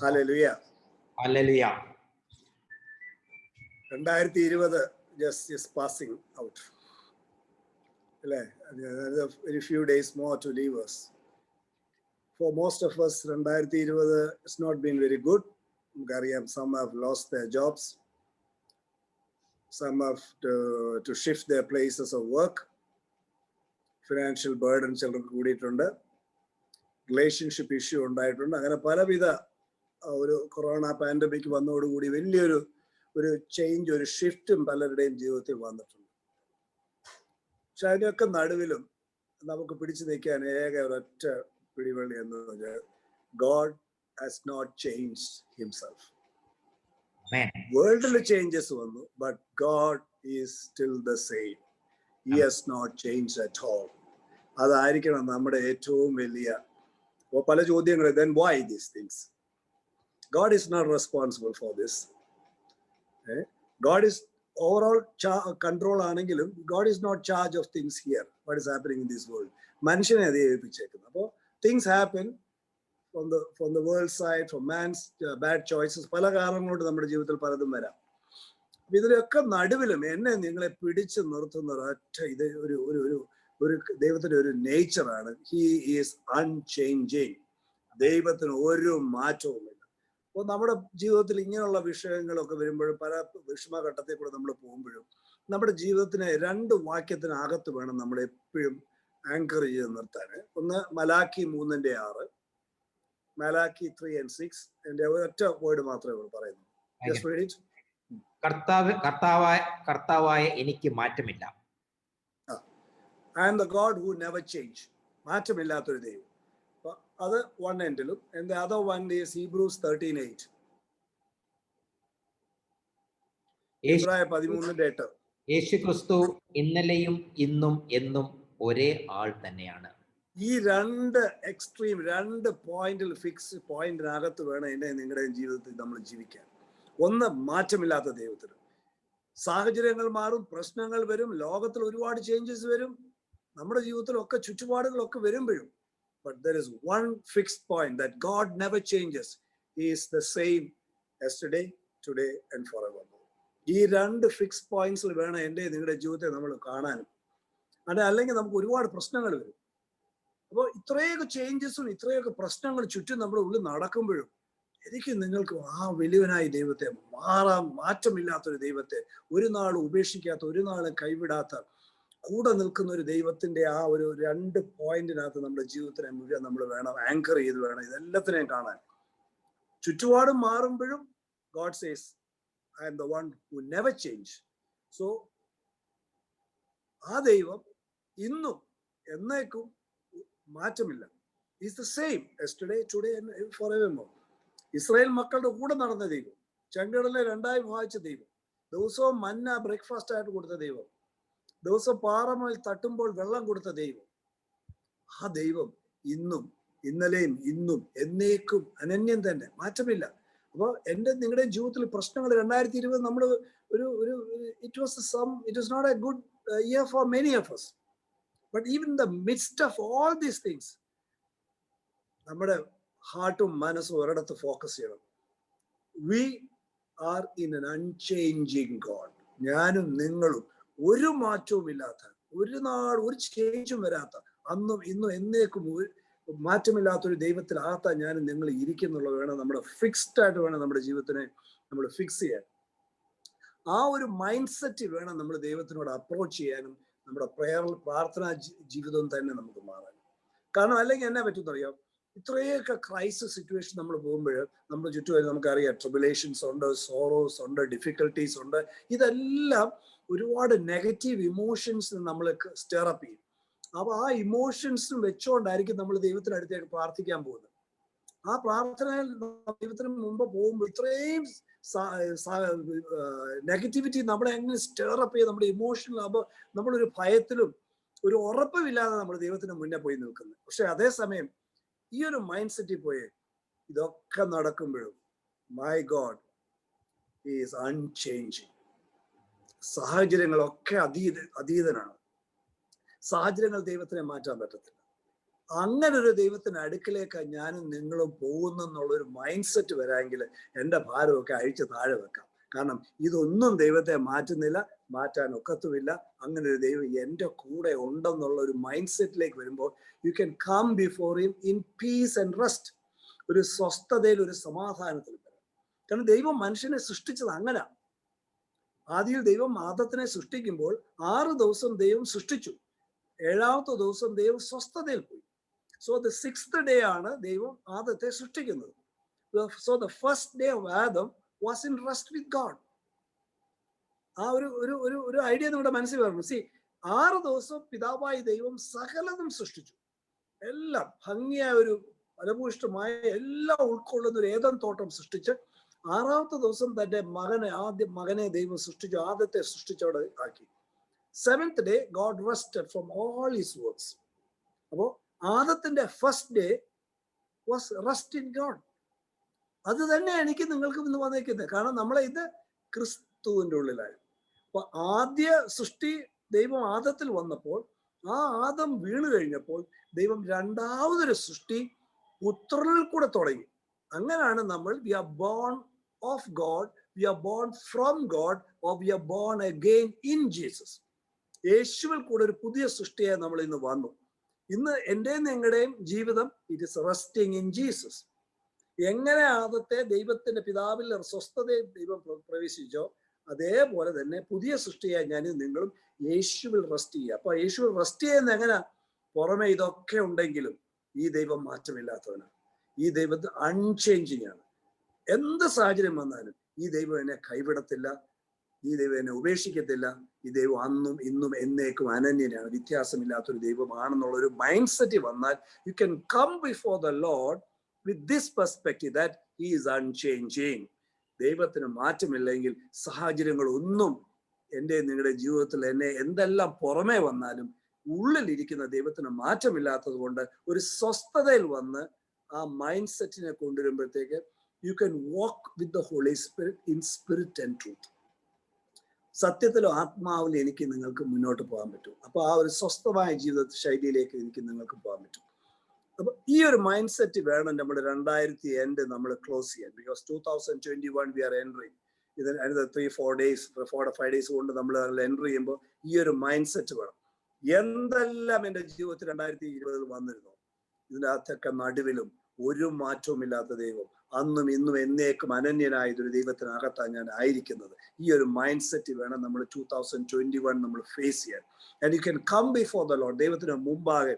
Hallelujah. Hallelujah. 2020 just passing out. Very few days more to leave us. For most of us, 2020 it's not been very good. Some have lost their jobs. Some have to shift their places of work. Financial burden children കൂടിയിട്ടുണ്ട്. Relationship issue ഉണ്ടായിട്ടുണ്ട്. അങ്ങനെ പലവിധ ഒരു corona pandemic വന്നതോടുകൂടി വലിയൊരു change, ഒരു ഷിഫ്റ്റും പലരുടെയും ജീവിതത്തിൽ വന്നിട്ടുണ്ട്. പക്ഷെ അതിനൊക്കെ നടുവിലും നമുക്ക് പിടിച്ചു നിൽക്കാൻ ഏക ഒരൊറ്റ പിടിവള്ളി എന്ന് പറഞ്ഞാൽ God has not changed himself. വേൾഡിൽ ചേഞ്ചസ് വന്നു, but God is still the same. He has not changed at all. അതായിരിക്കണം നമ്മുടെ ഏറ്റവും വലിയ പല ചോദ്യങ്ങൾ. then why these things? God is not responsible for this. God is overall control ആണെങ്കിലും God is not charge of things here, what is happening in this world. മനുഷ്യനെ അത് ഏൽപ്പിച്ചേക്കുന്നു. അപ്പോൾ things happen from the world side, from man's bad choices. പല കാരണങ്ങളുണ്ട് നമ്മുടെ ജീവിതത്തിൽ പലതും വരാം. ഇതിലൊക്കെ നടുവിലും എന്നെ നിങ്ങളെ പിടിച്ചു നിർത്തുന്ന ഒരൊറ്റ ഇത് ഒരു ദൈവത്തിന്റെ ഒരു നേച്ചറാണ്. He is unchanging. ദൈവത്തിന് ഒരു മാറ്റവുമില്ല. അപ്പോൾ നമ്മുടെ ജീവിതത്തിൽ ഇങ്ങനെയുള്ള വിഷയങ്ങളൊക്കെ വരുമ്പോഴും പല വിഷമഘട്ടത്തിൽ കൂടെ നമ്മൾ പോകുമ്പോഴും നമ്മുടെ ജീവിതത്തിന് രണ്ട് വാക്യത്തിനകത്ത് വേണം നമ്മൾ എപ്പോഴും ആങ്കർ ചെയ്ത് നിർത്താൻ. ഒന്ന് മലാക്കി 3:6, മലാക്കി 3:6. എൻ്റെ ഒറ്റ വേർഡ് മാത്രമേ പറയുന്നു. Just read it. കർത്താവായ എനിക്ക് മാറ്റമില്ല. I am the God who never change. മാറ്റമില്ലാത്തൊരു ദൈവം. അത് one എൻഡിലും. And the other one is Hebrews 13:8. ഇബ്രായ 13:8. യേശുക്രിസ്തു ഇന്നലെയും ഇന്നും എന്നും ഒരേ ആൾ തന്നെയാണ്. ഈ രണ്ട് എക്സ്ട്രീം, രണ്ട് ഫിക്സ് പോയിന്റിനകത്ത് വേണം എന്നെ നിങ്ങളുടെ ജീവിതത്തിൽ നമ്മൾ ജീവിക്കാൻ. ഒന്ന്, മാറ്റമില്ലാത്ത ദൈവത്തിന്. സാഹചര്യങ്ങൾ മാറും, പ്രശ്നങ്ങൾ വരും, ലോകത്തിൽ ഒരുപാട് ചേഞ്ചസ് വരും, നമ്മുടെ ജീവിതത്തിലൊക്കെ ചുറ്റുപാടുകളൊക്കെ വരുമ്പോഴും but there is one fixed point that God never changes. He is the same yesterday, today and forever. ഈ രണ്ട് ഫിക്സ് പോയിന്റ്സിൽ വേണം എൻ്റെ നിങ്ങളുടെ ജീവിതത്തെ നമ്മൾ കാണാനും. അല്ലെങ്കിൽ നമുക്ക് ഒരുപാട് പ്രശ്നങ്ങൾ വരും. അപ്പോൾ ഇത്രയൊക്കെ ചേഞ്ചസും ഇത്രയൊക്കെ പ്രശ്നങ്ങൾ ചുറ്റും നമ്മുടെ ഉള്ളിൽ നടക്കുമ്പോഴും എനിക്ക് നിങ്ങൾക്ക് ആ വലിയവനായ ദൈവത്തെ, മാറ്റമില്ലാത്തൊരു ദൈവത്തെ, ഒരു നാൾ ഉപേക്ഷിക്കാത്ത, ഒരു നാൾ കൈവിടാത്ത, കൂടെ നിൽക്കുന്ന ഒരു ദൈവത്തിന്റെ ആ ഒരു രണ്ട് പോയിന്റിനകത്ത് നമ്മുടെ ജീവിതത്തിനെ മുഴുവൻ നമ്മൾ വേണം ആങ്കർ ചെയ്ത് വേണം ഇതെല്ലാത്തിനെയും കാണാൻ. ചുറ്റുപാടും മാറുമ്പോഴും God says, I am the one who never change. So ആ ദൈവം ഇന്നും എന്നേക്കും മാറ്റമില്ല. He's the same yesterday, today and forevermore. Israel മക്കളുടെ കൂടെ നടന്ന ദൈവം, ചെങ്കടലിനെ രണ്ടായി വിഭാഗിച്ച ദൈവം, ദിവസവും മന്ന ബ്രേക്ക്ഫാസ്റ്റ് ആയിട്ട് കൊടുത്ത ദൈവം, ദിവസം പാറമേൽ തട്ടുമ്പോൾ വെള്ളം കൊടുത്ത ദൈവം, ആ ദൈവം ഇന്നും ഇന്നലെയും ഇന്നും എന്നേക്കും അനന്യം തന്നെ, മാറ്റമില്ല. അപ്പോൾ എൻ്റെ നിങ്ങളുടെ ജീവിതത്തിൽ പ്രശ്നങ്ങൾ 2020 നമ്മൾ it was not a good year for many of us, but even in the midst of all these things നമ്മുടെ ഹാർട്ടും മനസ്സും ഒരിടത്ത് ഫോക്കസ് ചെയ്യണം. We are in an unchanging God. ഞാനും നിങ്ങളും ഒരു മാറ്റവും ഇല്ലാത്ത, ഒരു നാൾ ഒരു ചേഞ്ചും വരാത്ത, അന്നും ഇന്നും എന്നേക്കും മാറ്റമില്ലാത്തൊരു ദൈവത്തിലാത്ത ഞാനും നിങ്ങൾ ഇരിക്കുന്നുള്ളത് വേണം നമ്മുടെ ഫിക്സ്ഡ് ആയിട്ട് വേണം നമ്മുടെ ജീവിതത്തിനെ നമ്മൾ ഫിക്സ് ചെയ്യാൻ. ആ ഒരു മൈൻഡ് സെറ്റ് വേണം നമ്മൾ ദൈവത്തിനോട് അപ്രോച്ച് ചെയ്യാനും നമ്മുടെ പ്രാർത്ഥനാ ജീവിതവും തന്നെ നമുക്ക് മാറാൻ. കാരണം അല്ലെങ്കിൽ എന്നാ പറ്റുമെന്നറിയാം, ഇത്രയൊക്കെ ക്രൈസിസ് സിറ്റുവേഷൻ നമ്മൾ പോകുമ്പോൾ നമ്മുടെ ചുറ്റും നമുക്കറിയാം ട്രിബുലേഷൻസ് ഉണ്ട്, സോറോസ് ഉണ്ട്, ഡിഫിക്കൽട്ടീസ് ഉണ്ട്. ഇതെല്ലാം ഒരുപാട് നെഗറ്റീവ് ഇമോഷൻസ് നമ്മൾ സ്റ്റെയറപ്പ് ചെയ്യും. അപ്പോൾ ആ ഇമോഷൻസും വെച്ചുകൊണ്ടായിരിക്കും നമ്മൾ ദൈവത്തിന് അടുത്തേക്ക് പ്രാർത്ഥിക്കാൻ പോകുന്നത്. ആ പ്രാർത്ഥനയിൽ ദൈവത്തിന് മുമ്പ് പോകുമ്പോൾ ഇത്രയും നെഗറ്റിവിറ്റി നമ്മളെ എങ്ങനെ സ്റ്റെയറപ്പ് ചെയ്ത് നമ്മുടെ ഇമോഷനിലാകുമ്പോൾ നമ്മളൊരു ഭയത്തിലും ഒരു ഉറപ്പുമില്ലാതെ നമ്മൾ ദൈവത്തിന് മുന്നേ പോയി നിൽക്കുന്നത്. പക്ഷെ അതേസമയം ഈ ഒരു മൈൻഡ് സെറ്റിൽ പോയി ഇതൊക്കെ നടക്കുമ്പോഴും മൈ ഗോഡ് ഈസ് അൺചേഞ്ചിങ്. സാഹചര്യങ്ങളൊക്കെ അതീതനാണ്. സാഹചര്യങ്ങൾ ദൈവത്തിനെ മാറ്റാൻ പറ്റത്തില്ല. അങ്ങനെ ഒരു ദൈവത്തിന് അടുക്കിലേക്ക് ഞാനും നിങ്ങളും പോകുന്നെന്നുള്ളൊരു മൈൻഡ് സെറ്റ് വരാമെങ്കിൽ എൻ്റെ ഭാരമൊക്കെ അഴിച്ച് താഴെ വെക്കാം. കാരണം ഇതൊന്നും ദൈവത്തെ മാറ്റുന്നില്ല, മാറ്റാൻ ഒക്കത്തുമില്ല. അങ്ങനെ ഒരു ദൈവം എൻ്റെ കൂടെ ഉണ്ടെന്നുള്ള ഒരു മൈൻഡ് സെറ്റിലേക്ക് വരുമ്പോൾ you can come before him in peace and rest. ഒരു സ്വസ്ഥതയിൽ, ഒരു സമാധാനത്തിൽ വരാം. കാരണം ദൈവം മനുഷ്യനെ സൃഷ്ടിച്ചത് അങ്ങനെ. ആദിയിൽ ദൈവം ആദത്തിനെ സൃഷ്ടിക്കുമ്പോൾ 6 ദിവസം ദൈവം സൃഷ്ടിച്ചു. 7ാമത്തെ ദിവസം ദൈവം സ്വസ്ഥതയിൽ പോയി. സോ ദ 6th ഡേ ആണ് ദൈവം ആദത്തെ സൃഷ്ടിക്കുന്നത്. So the first day of Adam was in rest with God. ആ ഒരു ഐഡിയ നിങ്ങളുടെ മനസ്സിൽ വരണം. സി, 6 ദിവസം പിതാവായ ദൈവം സകലതും സൃഷ്ടിച്ചു. എല്ലാം ഭംഗിയായ ഒരു ഫലഭൂയിഷ്ടമായ എല്ലാം ഉൾക്കൊള്ളുന്ന ഒരു ഏദൻ തോട്ടം സൃഷ്ടിച്ച് 6ാമത്തെ ദിവസം തന്റെ ആദ്യ മകനെ ദൈവം സൃഷ്ടിച്ചു, ആദത്തെ സൃഷ്ടിച്ചവിടെ ആക്കി. 7th day God rested from all his works. അപ്പോ ആദത്തിന്റെ first day was rest in God. അത് തന്നെ എനിക്ക് നിങ്ങൾക്ക് ഇന്ന് വന്നേക്കുന്നത്. കാരണം നമ്മളെ ഇത് ക്രിസ്തുവിന്റെ ഉള്ളിലായി. അപ്പൊ ആദ്യ സൃഷ്ടി ദൈവം ആദത്തിൽ വന്നപ്പോൾ, ആ ആദം വീണ് കഴിഞ്ഞപ്പോൾ ദൈവം രണ്ടാമതൊരു സൃഷ്ടി പുത്രനിൽ കൂടെ തുടങ്ങി. അങ്ങനെയാണ് നമ്മൾ we are born of God, we are born from God, or we are born again in Jesus. യേശുവിൽ കൂടെ ഒരു പുതിയ സൃഷ്ടിയായി നമ്മൾ ഇന്ന് വന്നു. ഇന്ന് എൻ്റെയും നിങ്ങളുടെയും ജീവിതം it is resting in Jesus. എങ്ങനെ ആദത്തെ ദൈവത്തിന്റെ പിതാവിൽ സ്വസ്ഥതയിൽ ദൈവം പ്രവേശിച്ചോ, അതേപോലെ തന്നെ പുതിയ സൃഷ്ടിയായി ഞാനും നിങ്ങളും യേശുവിൽ റെസ്റ്റ് ചെയ്യുക. അപ്പൊ യേശുവിൽ റെസ്റ്റ് ചെയ്യുന്ന എങ്ങനെ? പുറമെ ഇതൊക്കെ ഉണ്ടെങ്കിലും ഈ ദൈവം മാറ്റമില്ലാത്തവനാണ്. ഈ ദൈവത്തിന് അൺചേഞ്ചിങ് ആണ്. എന്ത് സാഹചര്യം വന്നാലും ഈ ദൈവം എന്നെ കൈവിടത്തില്ല, ഈ ദൈവം എന്നെ ഉപേക്ഷിക്കത്തില്ല. ഈ ദൈവം അന്നും ഇന്നും എന്നേക്കും അനന്യനാണ്, വ്യത്യാസമില്ലാത്തൊരു ദൈവമാണെന്നുള്ള ഒരു മൈൻഡ് സെറ്റ് വന്നാൽ you can come before the Lord with this perspective that he is unchanging. ദൈവത്തിന് മാറ്റമില്ലെങ്കിൽ സാഹചര്യങ്ങളൊന്നും എൻ്റെ നിങ്ങളുടെ ജീവിതത്തിൽ എന്നെ എന്തെല്ലാം പുറമേ വന്നാലും ഉള്ളിലിരിക്കുന്ന ദൈവത്തിന് മാറ്റമില്ലാത്തത് കൊണ്ട് ഒരു സ്വസ്ഥതയിൽ വന്ന് ആ മൈൻഡ് സെറ്റിനെ കൊണ്ടുവരുമ്പോഴത്തേക്ക് you can walk with the Holy Spirit in spirit and truth. സത്യത്തിലും ആത്മാവിലും എനിക്ക് നിങ്ങൾക്ക് മുന്നോട്ട് പോകാൻ പറ്റും. അപ്പൊ ആ ഒരു സ്വസ്ഥമായ ജീവിത ശൈലിയിലേക്ക് എനിക്ക് നിങ്ങൾക്ക് പോകാൻ പറ്റും. അപ്പൊ ഈ ഒരു മൈൻഡ് സെറ്റ് വേണം നമ്മുടെ 2000 നമ്മൾ ക്ലോസ് ചെയ്യാൻ. Because 2021 we are entering. ഇത് 3-4 days 4-5 days കൊണ്ട് നമ്മൾ എൻട്രി ചെയ്യുമ്പോൾ ഈ ഒരു മൈൻഡ് സെറ്റ് വേണം. എന്തെല്ലാം എൻ്റെ ജീവിതത്തിൽ 2020 വന്നിരുന്നു, ഇതിനകത്തൊക്കെ നടുവിലും ഒരു മാറ്റവും ഇല്ലാത്ത ദൈവം, അന്നും ഇന്നും എന്നേക്കും അനന്യനായതൊരു ദൈവത്തിനകത്താണ് ഞാൻ ആയിരിക്കുന്നത്. ഈ ഒരു മൈൻഡ് സെറ്റ് വേണം നമ്മൾ 2021 നമ്മൾ ഫേസ് ചെയ്യാൻ. And you can come before the Lord. ദൈവത്തിന് മുമ്പാകെ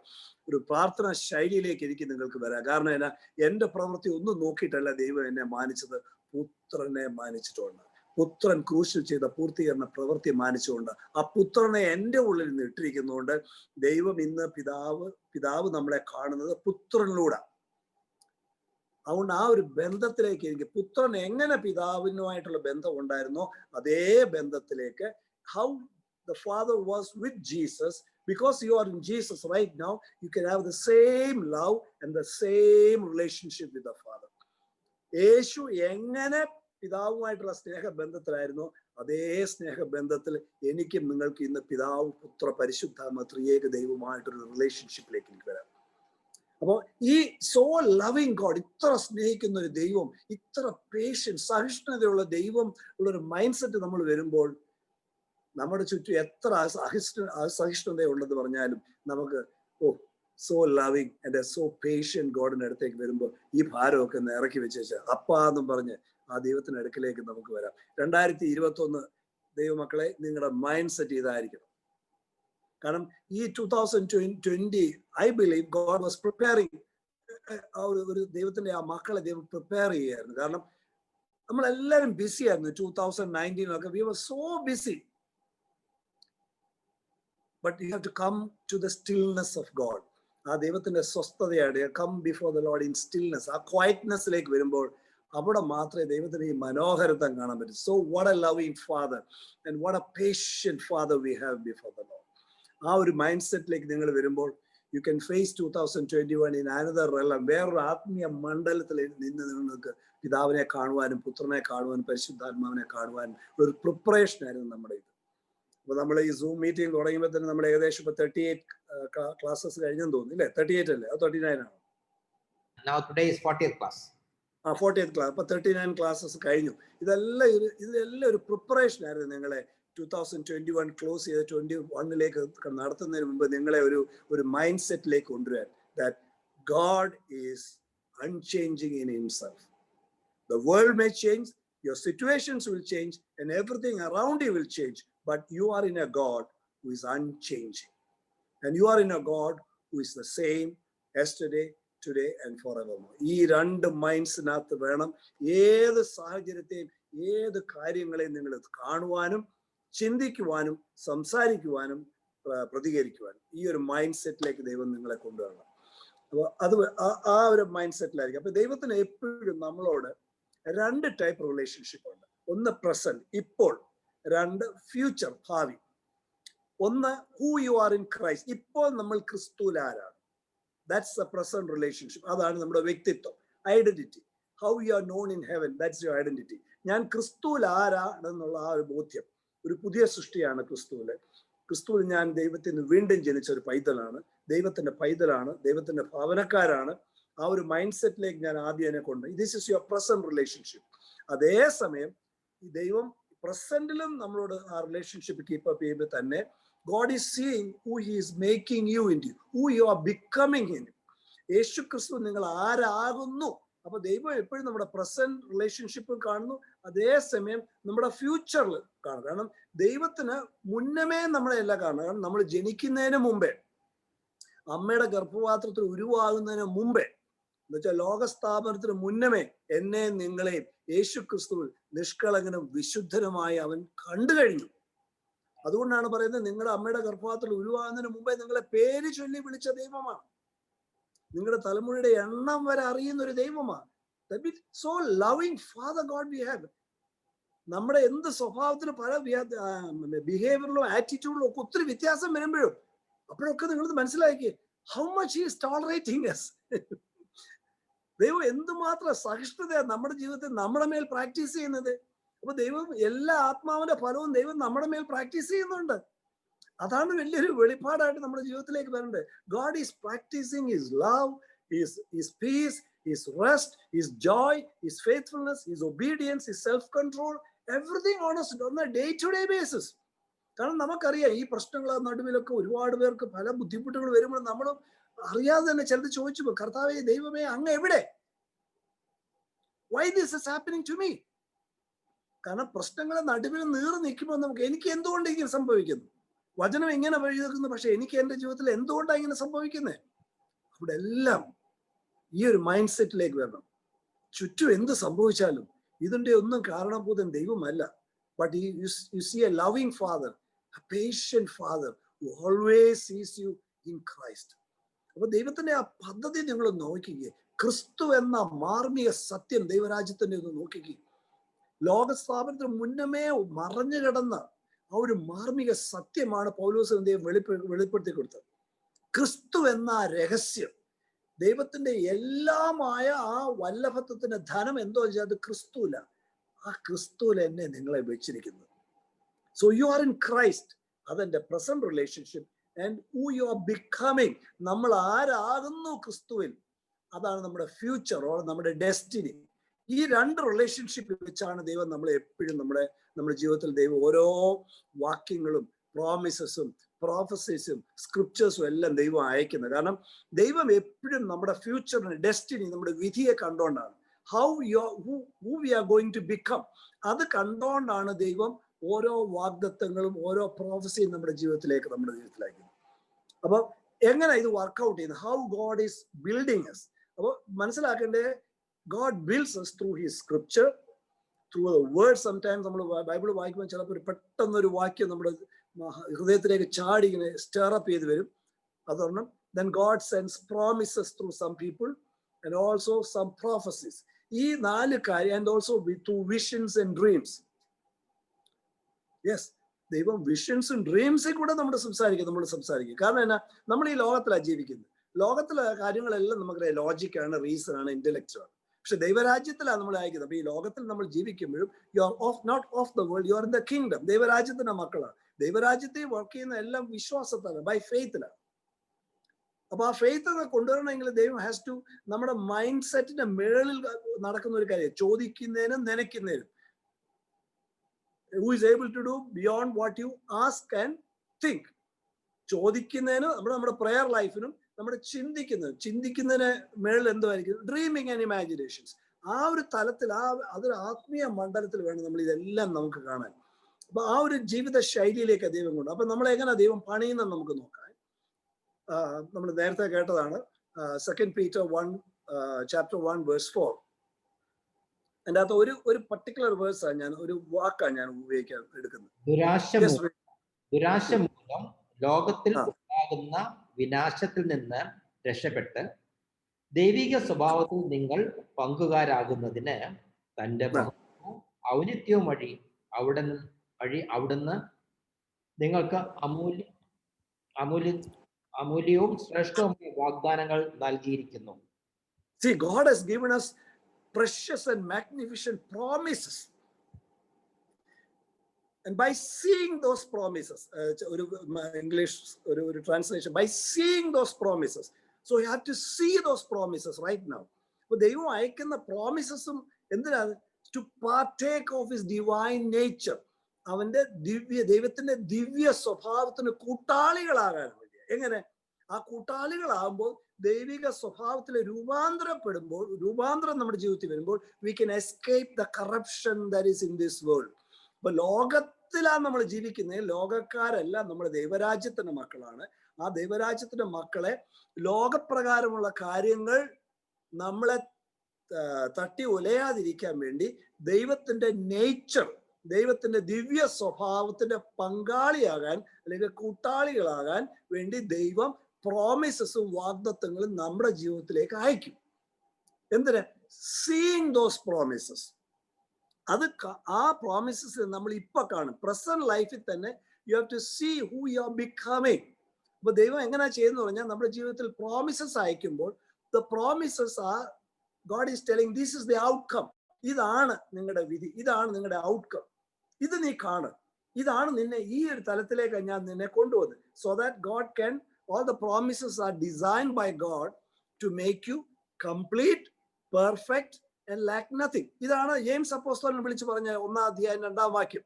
ഒരു പ്രാർത്ഥനാ ശൈലിയിലേക്ക് എനിക്ക് നിങ്ങൾക്ക് വരാം. കാരണം എന്നാ, എൻ്റെ പ്രവൃത്തി ഒന്നും നോക്കിയിട്ടല്ല ദൈവം എന്നെ മാനിച്ചത്, പുത്രനെ മാനിച്ചിട്ടുണ്ട്. പുത്രൻ ക്രൂശിൽ ചെയ്ത പൂർത്തീകരണ പ്രവൃത്തി മാനിച്ചുകൊണ്ട് ആ പുത്രനെ എൻ്റെ ഉള്ളിൽ നിന്ന് ഇട്ടിരിക്കുന്നതുകൊണ്ട് ദൈവം ഇന്ന് പിതാവ് നമ്മളെ കാണുന്നത് പുത്രനിലൂടെ. അതുകൊണ്ട് ആ ഒരു ബന്ധത്തിലേക്ക് എനിക്ക് പുത്രൻ എങ്ങനെ പിതാവിനുമായിട്ടുള്ള ബന്ധം ഉണ്ടായിരുന്നോ അതേ ബന്ധത്തിലേക്ക്, how the Father was with Jesus, because you are in Jesus right now, you can have the same love and the same relationship with the Father. യേശു എങ്ങനെ പിതാവുമായിട്ടുള്ള സ്നേഹബന്ധത്തിലായിരുന്നു അതേ സ്നേഹബന്ധത്തിൽ എനിക്കും നിങ്ങൾക്ക് ഇന്ന് പിതാവ് പുത്ര പരിശുദ്ധാത്മ ത്രിയേക ദൈവമായിട്ടൊരു റിലേഷൻഷിപ്പിലേക്ക് എനിക്ക് വരാം. അപ്പോൾ ഈ സോ ലവിങ് ഗോഡ്, ഇത്ര സ്നേഹിക്കുന്ന ഒരു ദൈവം, ഇത്ര പേഷ്യൻസ് സഹിഷ്ണുതയുള്ള ദൈവം ഉള്ളൊരു മൈൻഡ് സെറ്റ് നമ്മൾ വരുമ്പോൾ നമ്മുടെ ചുറ്റും എത്ര അസഹിഷ്ണുത ഉണ്ടെന്ന് പറഞ്ഞാലും നമുക്ക് so loving and so patient ഗോഡിന്റെ അടുത്തേക്ക് വരുമ്പോൾ ഈ ഭാരമൊക്കെ ഒന്ന് ഇറക്കി വെച്ചേച്ച് അപ്പാന്നും പറഞ്ഞ് ആ ദൈവത്തിന്റെ അടുക്കിലേക്ക് നമുക്ക് വരാം. 2021 ദൈവമക്കളെ, നിങ്ങളുടെ മൈൻഡ് സെറ്റ് ഇതായിരിക്കണം. കാരണം ഈ 2020 I believe God was preparing ഒരു ദൈവത്തിന്റെ ആ മക്കളെ ദൈവം പ്രിപ്പയർ ചെയ്യുകയായിരുന്നു. കാരണം നമ്മളെല്ലാവരും ബിസി ആയിരുന്നു 2019 we were so busy. But you have to come to the stillness of God. ആ ദൈവത്തിന്റെ സ്വസ്ഥതയാണ്. Come before the Lord in stillness. ആ ക്വയറ്റ്നെസ്സിലേക്ക് വരുമ്പോൾ അവിടെ മാത്രമേ ദൈവത്തിന് ഈ മനോഹരത്വം കാണാൻ പറ്റൂ. So what a loving father and what a patient father we have before the Lord. ആ ഒരു മൈൻഡ് സെറ്റിലേക്ക് നിങ്ങൾ വരുമ്പോൾ you can face 2021 in another realm. വേറൊരു ആത്മീയ മണ്ഡലത്തിൽ നിന്ന് നിങ്ങൾക്ക് പിതാവിനെ കാണുവാനും പുത്രനെ കാണുവാനും പരിശുദ്ധാത്മാവിനെ കാണുവാനും ഒരു പ്രിപ്പറേഷൻ ആയിരുന്നു നമ്മുടെ ഇത്. അപ്പൊ നമ്മൾ ഈ സൂം മീറ്റിംഗ് തുടങ്ങുമ്പോൾ തന്നെ നമ്മൾ ഏകദേശം ഇപ്പൊ 38 ക്ലാസ്സസ് കഴിഞ്ഞെന്ന് തോന്നുന്നു അല്ലേ? 38 അല്ലേ? അത് 39 ആണ്. Now today is 40th class. 40th class. അപ്പൊ 39 ക്ലാസ്സസ് കഴിഞ്ഞു. ഇതെല്ലാം ഒരു പ്രിപ്പറേഷൻ ആയിരുന്നു നിങ്ങളെ 2021 ക്ലോസ് ചെയ്ത് 21ലേക്ക് നടത്തുന്നതിന് മുമ്പ് നിങ്ങളെ ഒരു മൈൻഡ് സെറ്റിലേക്ക് കൊണ്ടുവരാൻ. That God is unchanging in himself. The world may change, your situations will change, and everything around you will change, but you are in a God who is unchanging. And you are in a God who is the same yesterday, today and forevermore. ഈ രണ്ട് മൈൻഡ്സിനകത്ത് വേണം ഏത് സാഹചര്യത്തെയും ഏത് കാര്യങ്ങളെയും നിങ്ങൾ കാണുവാനും ചിന്തിക്കുവാനും സംസാരിക്കുവാനും പ്രതികരിക്കുവാനും. ഈ ഒരു മൈൻഡ് സെറ്റിലേക്ക് ദൈവം നിങ്ങളെ കൊണ്ടുവരണം. അപ്പോൾ അത് ആ ഒരു മൈൻഡ് സെറ്റിലായിരിക്കും. അപ്പൊ ദൈവത്തിന് എപ്പോഴും നമ്മളോട് 2 ടൈപ്പ് റിലേഷൻഷിപ്പ് ഉണ്ട്. ഒന്ന് പ്രസന്റ്, ഇപ്പോൾ. 2 ഫ്യൂച്ചർ, ഭാവി. ഒന്ന് who you are in Christ, ഇപ്പോൾ നമ്മൾ ക്രിസ്തുവിൽ ആരാണ്. That's A present relationship. അതാണ് നമ്മുടെ വ്യക്തിത്വം, identity. How you are non in heaven, that's your identity. ഞാൻ ക്രിസ്തുവിൽ ആരാണെന്നുള്ള ആ ഒരു ബോധ്യം. ഒരു പുതിയ സൃഷ്ടിയാണ് ക്രിസ്തുവിൽ ഞാൻ ദൈവത്തിന് വീണ്ടും ജനിച്ച ഒരു പൈതലാണ്, ദൈവത്തിന്റെ പൈതലാണ്, ദൈവത്തിന്റെ ഭാവനക്കാരാണ്. ആ ഒരു മൈൻഡ് സെറ്റിലേക്ക് ഞാൻ ആദ്യം എന്നെ കൊണ്ട്. This is your present relationship. അതേസമയം ഈ ദൈവം പ്രസന്റിലും നമ്മളോട് ആ റിലേഷൻഷിപ്പ് കീപ്പ് അപ്പ് ചെയ്യുമ്പോൾ തന്നെ God is seeing who he is making you into, who you are becoming in. യേശു ക്രിസ്തു നിങ്ങൾ ആരാകുന്നു. അപ്പൊ ദൈവം എപ്പോഴും നമ്മുടെ പ്രസന്റ് റിലേഷൻഷിപ്പും കാണുന്നു, അതേസമയം നമ്മുടെ ഫ്യൂച്ചറിൽ കാണും. കാരണം ദൈവത്തിന് മുന്നമേ നമ്മളെ എല്ലാം കാണണം. കാരണം നമ്മൾ ജനിക്കുന്നതിന് മുമ്പേ, അമ്മയുടെ ഗർഭപാത്രത്തിൽ ഉരുവാകുന്നതിന് മുമ്പേ, എന്നുവെച്ചാൽ ലോകസ്ഥാപനത്തിന് മുന്നമേ എന്നെ നിങ്ങളെയും യേശു ക്രിസ്തുവിൽ നിഷ്കളങ്കനും വിശുദ്ധനുമായി അവൻ കണ്ടു കഴിഞ്ഞു. അതുകൊണ്ടാണ് പറയുന്നത്, നിങ്ങളുടെ അമ്മയുടെ ഗർഭപാത്രത്തിൽ ഉരുവാകുന്നതിന് മുമ്പേ നിങ്ങളെ പേര് ചൊല്ലി വിളിച്ച ദൈവമാണ്. നിങ്ങളുടെ തലമുറയുടെ എണ്ണം വരെ അറിയുന്ന ഒരു ദൈവമാണ്. So loving father God we have. നമ്മുടെ എന്ത് സ്വഭാവത്തിലും പല ബിഹേവിയറിലും ആറ്റിറ്റ്യൂഡിലും ഒക്കെ ഒത്തിരി വ്യത്യാസം വരുമ്പോഴും അപ്പോഴൊക്കെ നിങ്ങൾ മനസ്സിലാക്കി how much he is tolerating us. ദൈവം എന്തുമാത്രം സഹിഷ്ണുതയാണ് നമ്മുടെ ജീവിതത്തിൽ നമ്മുടെ മേൽ പ്രാക്ടീസ് ചെയ്യുന്നത്. അപ്പൊ ദൈവം എല്ലാ ആത്മാവിന്റെ ഫലവും ദൈവം നമ്മുടെ മേൽ പ്രാക്ടീസ് ചെയ്യുന്നുണ്ട്. അതാണ് വലിയൊരു വെളിപ്പാടായിട്ട് നമ്മുടെ ജീവിതത്തിലേക്ക് വരേണ്ടത്. God is practising his love, his peace, his rest, his joy, his faithfulness, his obedience, his self control, everything on a day to day basis. കാരണം നമുക്കറിയാം ഈ പ്രശ്നങ്ങളെ നടുവിലൊക്കെ ഒരുപാട് പേർക്ക് പല ബുദ്ധിമുട്ടുകൾ വരുമ്പോൾ നമ്മൾ അറിയാതെ തന്നെ ചിലത് ചോദിച്ചു പോകും, കർത്താവേ ദൈവമേ അങ്ങ് എവിടെ? Why this is happening to me? കാരണം പ്രശ്നങ്ങളെ നടുവിൽ നീറി നിൽക്കുമ്പോൾ നമുക്ക് എനിക്ക് എന്തുകൊണ്ട് ഇങ്ങനെ സംഭവിക്കുന്നു? വചനം എങ്ങനെ വഴിതെക്കുന്നു, പക്ഷെ എനിക്ക് എൻ്റെ ജീവിതത്തിൽ എന്തുകൊണ്ടാണ് ഇങ്ങനെ സംഭവിക്കുന്നത്? അവിടെ എല്ലാം ഈ ഒരു മൈൻഡ് സെറ്റിലേക്ക് വരണം. ചുറ്റും എന്ത് സംഭവിച്ചാലും ഇതിന്റെ ഒന്നും കാരണഭൂതൻ ദൈവമല്ല. But you see a loving father, a patient father who always sees you in Christ. അപ്പൊ ദൈവത്തിന്റെ ആ പദ്ധതി നിങ്ങൾ നോക്കിക്കേ. ക്രിസ്തു എന്ന മാർമിക സത്യം ദൈവരാജ്യത്തിന്റെ ഒന്ന് നോക്കിക്കേ. ലോകസ്ഥാപനത്തിന് മുന്നമേ മറഞ്ഞു കിടന്ന ആ ഒരു മാർമിക സത്യമാണ് പൗലോസ് ദൈവം വെളിപ്പെടുത്തി കൊടുത്തത്. ക്രിസ്തു എന്ന രഹസ്യം, ദൈവത്തിന്റെ എല്ലാമായ ആ വല്ലഭത്വത്തിന്റെ ധനം എന്തോ വെച്ചാൽ അത് ക്രിസ്തുവില. ആ ക്രിസ്തുവിൽ എന്നെ നിങ്ങളെ വെച്ചിരിക്കുന്നത്. So you are in Christ. അതെന്റെ present relationship. And who you are becoming, നമ്മൾ ആരാകുന്നു ക്രിസ്തുവിൽ, അതാണ് നമ്മുടെ ഫ്യൂച്ചർ ഓർ നമ്മുടെ ഡെസ്റ്റിനി. ഈ 2 റിലേഷൻഷിപ്പ് വെച്ചാണ് ദൈവം നമ്മളെ എപ്പോഴും നമ്മുടെ ജീവിതത്തിൽ ദൈവം ഓരോ വാക്യങ്ങളും പ്രോമിസസും പ്രോഫസീസും സ്ക്രിപ്റ്റേഴ്സും എല്ലാം ദൈവം അയക്കുന്നത്. കാരണം ദൈവം എപ്പോഴും നമ്മുടെ ഫ്യൂച്ചറിന് ഡെസ്റ്റിനി, നമ്മുടെ വിധിയെ കണ്ടുകൊണ്ടാണ്. How we are going to become, അത് കണ്ടുകൊണ്ടാണ് ദൈവം ഓരോ വാഗ്ദത്തങ്ങളും ഓരോ പ്രോഫസിയും നമ്മുടെ ജീവിതത്തിലേക്ക് അയക്കുന്നത്. അപ്പൊ എങ്ങനെ ഇത് വർക്ക്ഔട്ട് ചെയ്യുന്നത്? How God is building us. അപ്പോൾ മനസ്സിലാക്കേണ്ടത്, God builds us through his scripture, through the word. Sometimes നമ്മൾ ബൈബിൾ വായിക്കുമ്പോൾ ചിലപ്പോൾ പെട്ടെന്നൊരു വാക്യം നമ്മുടെ ഹൃദയത്തിലേക്ക് ചാടി ഇങ്ങനെ സ്റ്റെയർ അപ്പ് ചെയ്ത് വരും. അതൊരെണ്ണം. Then God sends promises through some people and also some prophecies. ഈ 4 കാര്യം, and also through visions and dreams. Yes, ദൈവം വിഷൻസും ഡ്രീംസും കൂടെ നമ്മൾ സംസാരിക്കും. കാരണം എന്നാ, നമ്മൾ ഈ ലോകത്തിലാണ് ജീവിക്കുന്നത്. ലോകത്തിലെ കാര്യങ്ങളെല്ലാം നമുക്ക് ലോജിക്കാണ്, റീസൺ ആണ്, ഇന്റലക്റ്റ് ആണ്. പക്ഷെ ദൈവരാജ്യത്തിലാണ് നമ്മൾ അയക്കുന്നത്. അപ്പൊ ഈ ലോകത്തിൽ നമ്മൾ ജീവിക്കുമ്പോഴും you are not of the world, you are in the kingdom. ദൈവരാജ്യത്തിന്റെ മക്കളാണ്. ദൈവരാജ്യത്തെ വർക്ക് ചെയ്യുന്ന എല്ലാം വിശ്വാസത്താണ്, ബൈ ഫെയ്ത്തിലാണ്. അപ്പൊ ആ ഫെയ്ത്ത് കൊണ്ടുവരണമെങ്കിൽ ദൈവം ഹാസ് ടു നമ്മുടെ മൈൻഡ് സെറ്റിന്റെ മേളിൽ നടക്കുന്ന ഒരു കാര്യം, ചോദിക്കുന്നതിനും നനയ്ക്കുന്നതിനും. Who is able to do beyond what you ask and think? ചോദിക്കുന്നതിനും നമ്മുടെ പ്രെയർ ലൈഫിനും നമ്മുടെ ചിന്തിക്കുന്നതിന് മേളിൽ എന്തുമായിരിക്കും? Dreaming and imaginations. ആ ഒരു തലത്തിൽ, അതൊരു ആത്മീയ മണ്ഡലത്തിൽ വേണം നമ്മൾ ഇതെല്ലാം നമുക്ക് കാണാൻ. അപ്പൊ ആ ഒരു ജീവിത ശൈലിയിലേക്ക് ദൈവം കൊണ്ട്, അപ്പൊ നമ്മളെ എങ്ങനെ ദൈവം പണിയുന്നത് നമുക്ക് നോക്കാം. നമ്മൾ നേരത്തെ കേട്ടതാണ് 2 Peter 1 chapter 1 verse 4. അതിൻ്റെ അകത്ത് ഒരു പർട്ടിക്കുലർ വേഴ്സാണ് ഞാൻ, ഒരു വാക്കാണ് ഞാൻ എടുക്കുന്നത്. ദുരാശ മൂലം ലോകത്തിൽ ഉണ്ടാകുന്ന വിനാശത്തിൽ നിന്ന് രക്ഷപ്പെട്ട് ദൈവിക സ്വഭാവത്തിൽ നിങ്ങൾ പങ്കുകാരാകുന്നതിന് തന്റെ ഔന്നിത്യവും വഴി അവിടുന്ന് നിങ്ങൾക്ക് അമൂല്യവും ശ്രേഷ്ഠവുമായ വാഗ്ദാനങ്ങൾ നൽകിയിരിക്കുന്നു. See, God has given us precious and magnificent promises. And by seeing those promises, English translation, by seeing those promises, so you have to see those promises right now. But ദൈവം അയക്കുന്ന പ്രോമിസസും എന്തിനാണ്? To partake of his divine nature. അവന്റെ ദൈവത്തിന്റെ ദിവ്യ സ്വഭാവത്തിന് കൂട്ടാളികളാകാൻ വേണ്ടി. എങ്ങനെ? ആ കൂട്ടാളികളാകുമ്പോൾ ദൈവിക സ്വഭാവത്തിൽ രൂപാന്തരം നമ്മുടെ ജീവിതത്തിൽ വരുമ്പോൾ we can escape the corruption that is in this world. അപ്പൊ ലോകത്തിലാണ് നമ്മൾ ജീവിക്കുന്നത്, ലോകക്കാരല്ല, നമ്മൾ ദൈവരാജ്യത്തിന്റെ മക്കളാണ്. ആ ദൈവരാജ്യത്തിന്റെ മക്കളെ ലോകപ്രകാരമുള്ള കാര്യങ്ങൾ നമ്മളെ തട്ടി ഉലയാതിരിക്കാൻ വേണ്ടി ദൈവത്തിന്റെ നേച്ചർ, ദൈവത്തിന്റെ ദിവ്യ സ്വഭാവത്തിന്റെ പങ്കാളിയാകാൻ അല്ലെങ്കിൽ കൂട്ടാളികളാകാൻ വേണ്ടി ദൈവം പ്രോമിസസും വാഗ്ദത്തങ്ങളും നമ്മുടെ ജീവിതത്തിലേക്ക് അയക്കും. എന്തിന്? Seeing those promises. അത് ആ പ്രോമിസസ് നമ്മൾ ഇപ്പൊ കാണും. പ്രസന്റ് ലൈഫിൽ തന്നെ you have to see who you are becoming. അപ്പൊ ദൈവം എങ്ങനെയാ ചെയ്യുന്ന പറഞ്ഞാൽ നമ്മുടെ ജീവിതത്തിൽ പ്രോമിസസ് അയക്കുമ്പോൾ the promises are God is telling this is the outcome. ഇതാണ് നിങ്ങളുടെ വിധി, ഇതാണ് നിങ്ങളുടെ ഔട്ട്കം, ഇത് നീ കാണും, ഇതാണ് നിന്നെ ഈ ഒരു തലത്തിലേക്ക് ഞാൻ നിന്നെ കൊണ്ടുവന്നത്. So that God can, all the promises are designed by God to make you complete, perfect and lack nothing. ഇതാണ് ജെയിംസ് അപ്പോസ്തലൻ വിളിച്ചു പറഞ്ഞ 1-ാം അധ്യായം 2-ാം വാക്യം.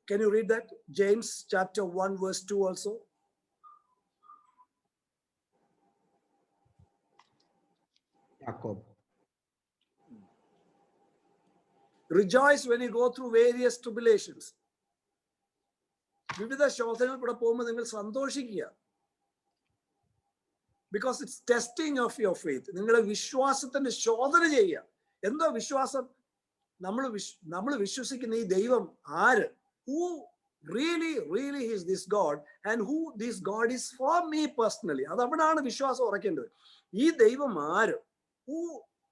Can you read that? James chapter 1 verse 2 also. Jacob. Rejoice when you go through various tribulations. വിവിധ ശോധനകൾ കൂടെ പോകുമ്പോൾ നിങ്ങൾ സന്തോഷിക്കുക. Because it's testing of your faith. നിങ്ങളുടെ വിശ്വാസത്തിന്റെ ശോധന ചെയ്യുക. എന്തോ വിശ്വാസം? നമ്മൾ വിശ്വസിക്കുന്ന ഈ ദൈവം ആര്? Who really is this God and who this God is for me personally. അത് അവിടാണ് വിശ്വാസം ഉറക്കേണ്ടത്. ഈ ദൈവം ആര്? Who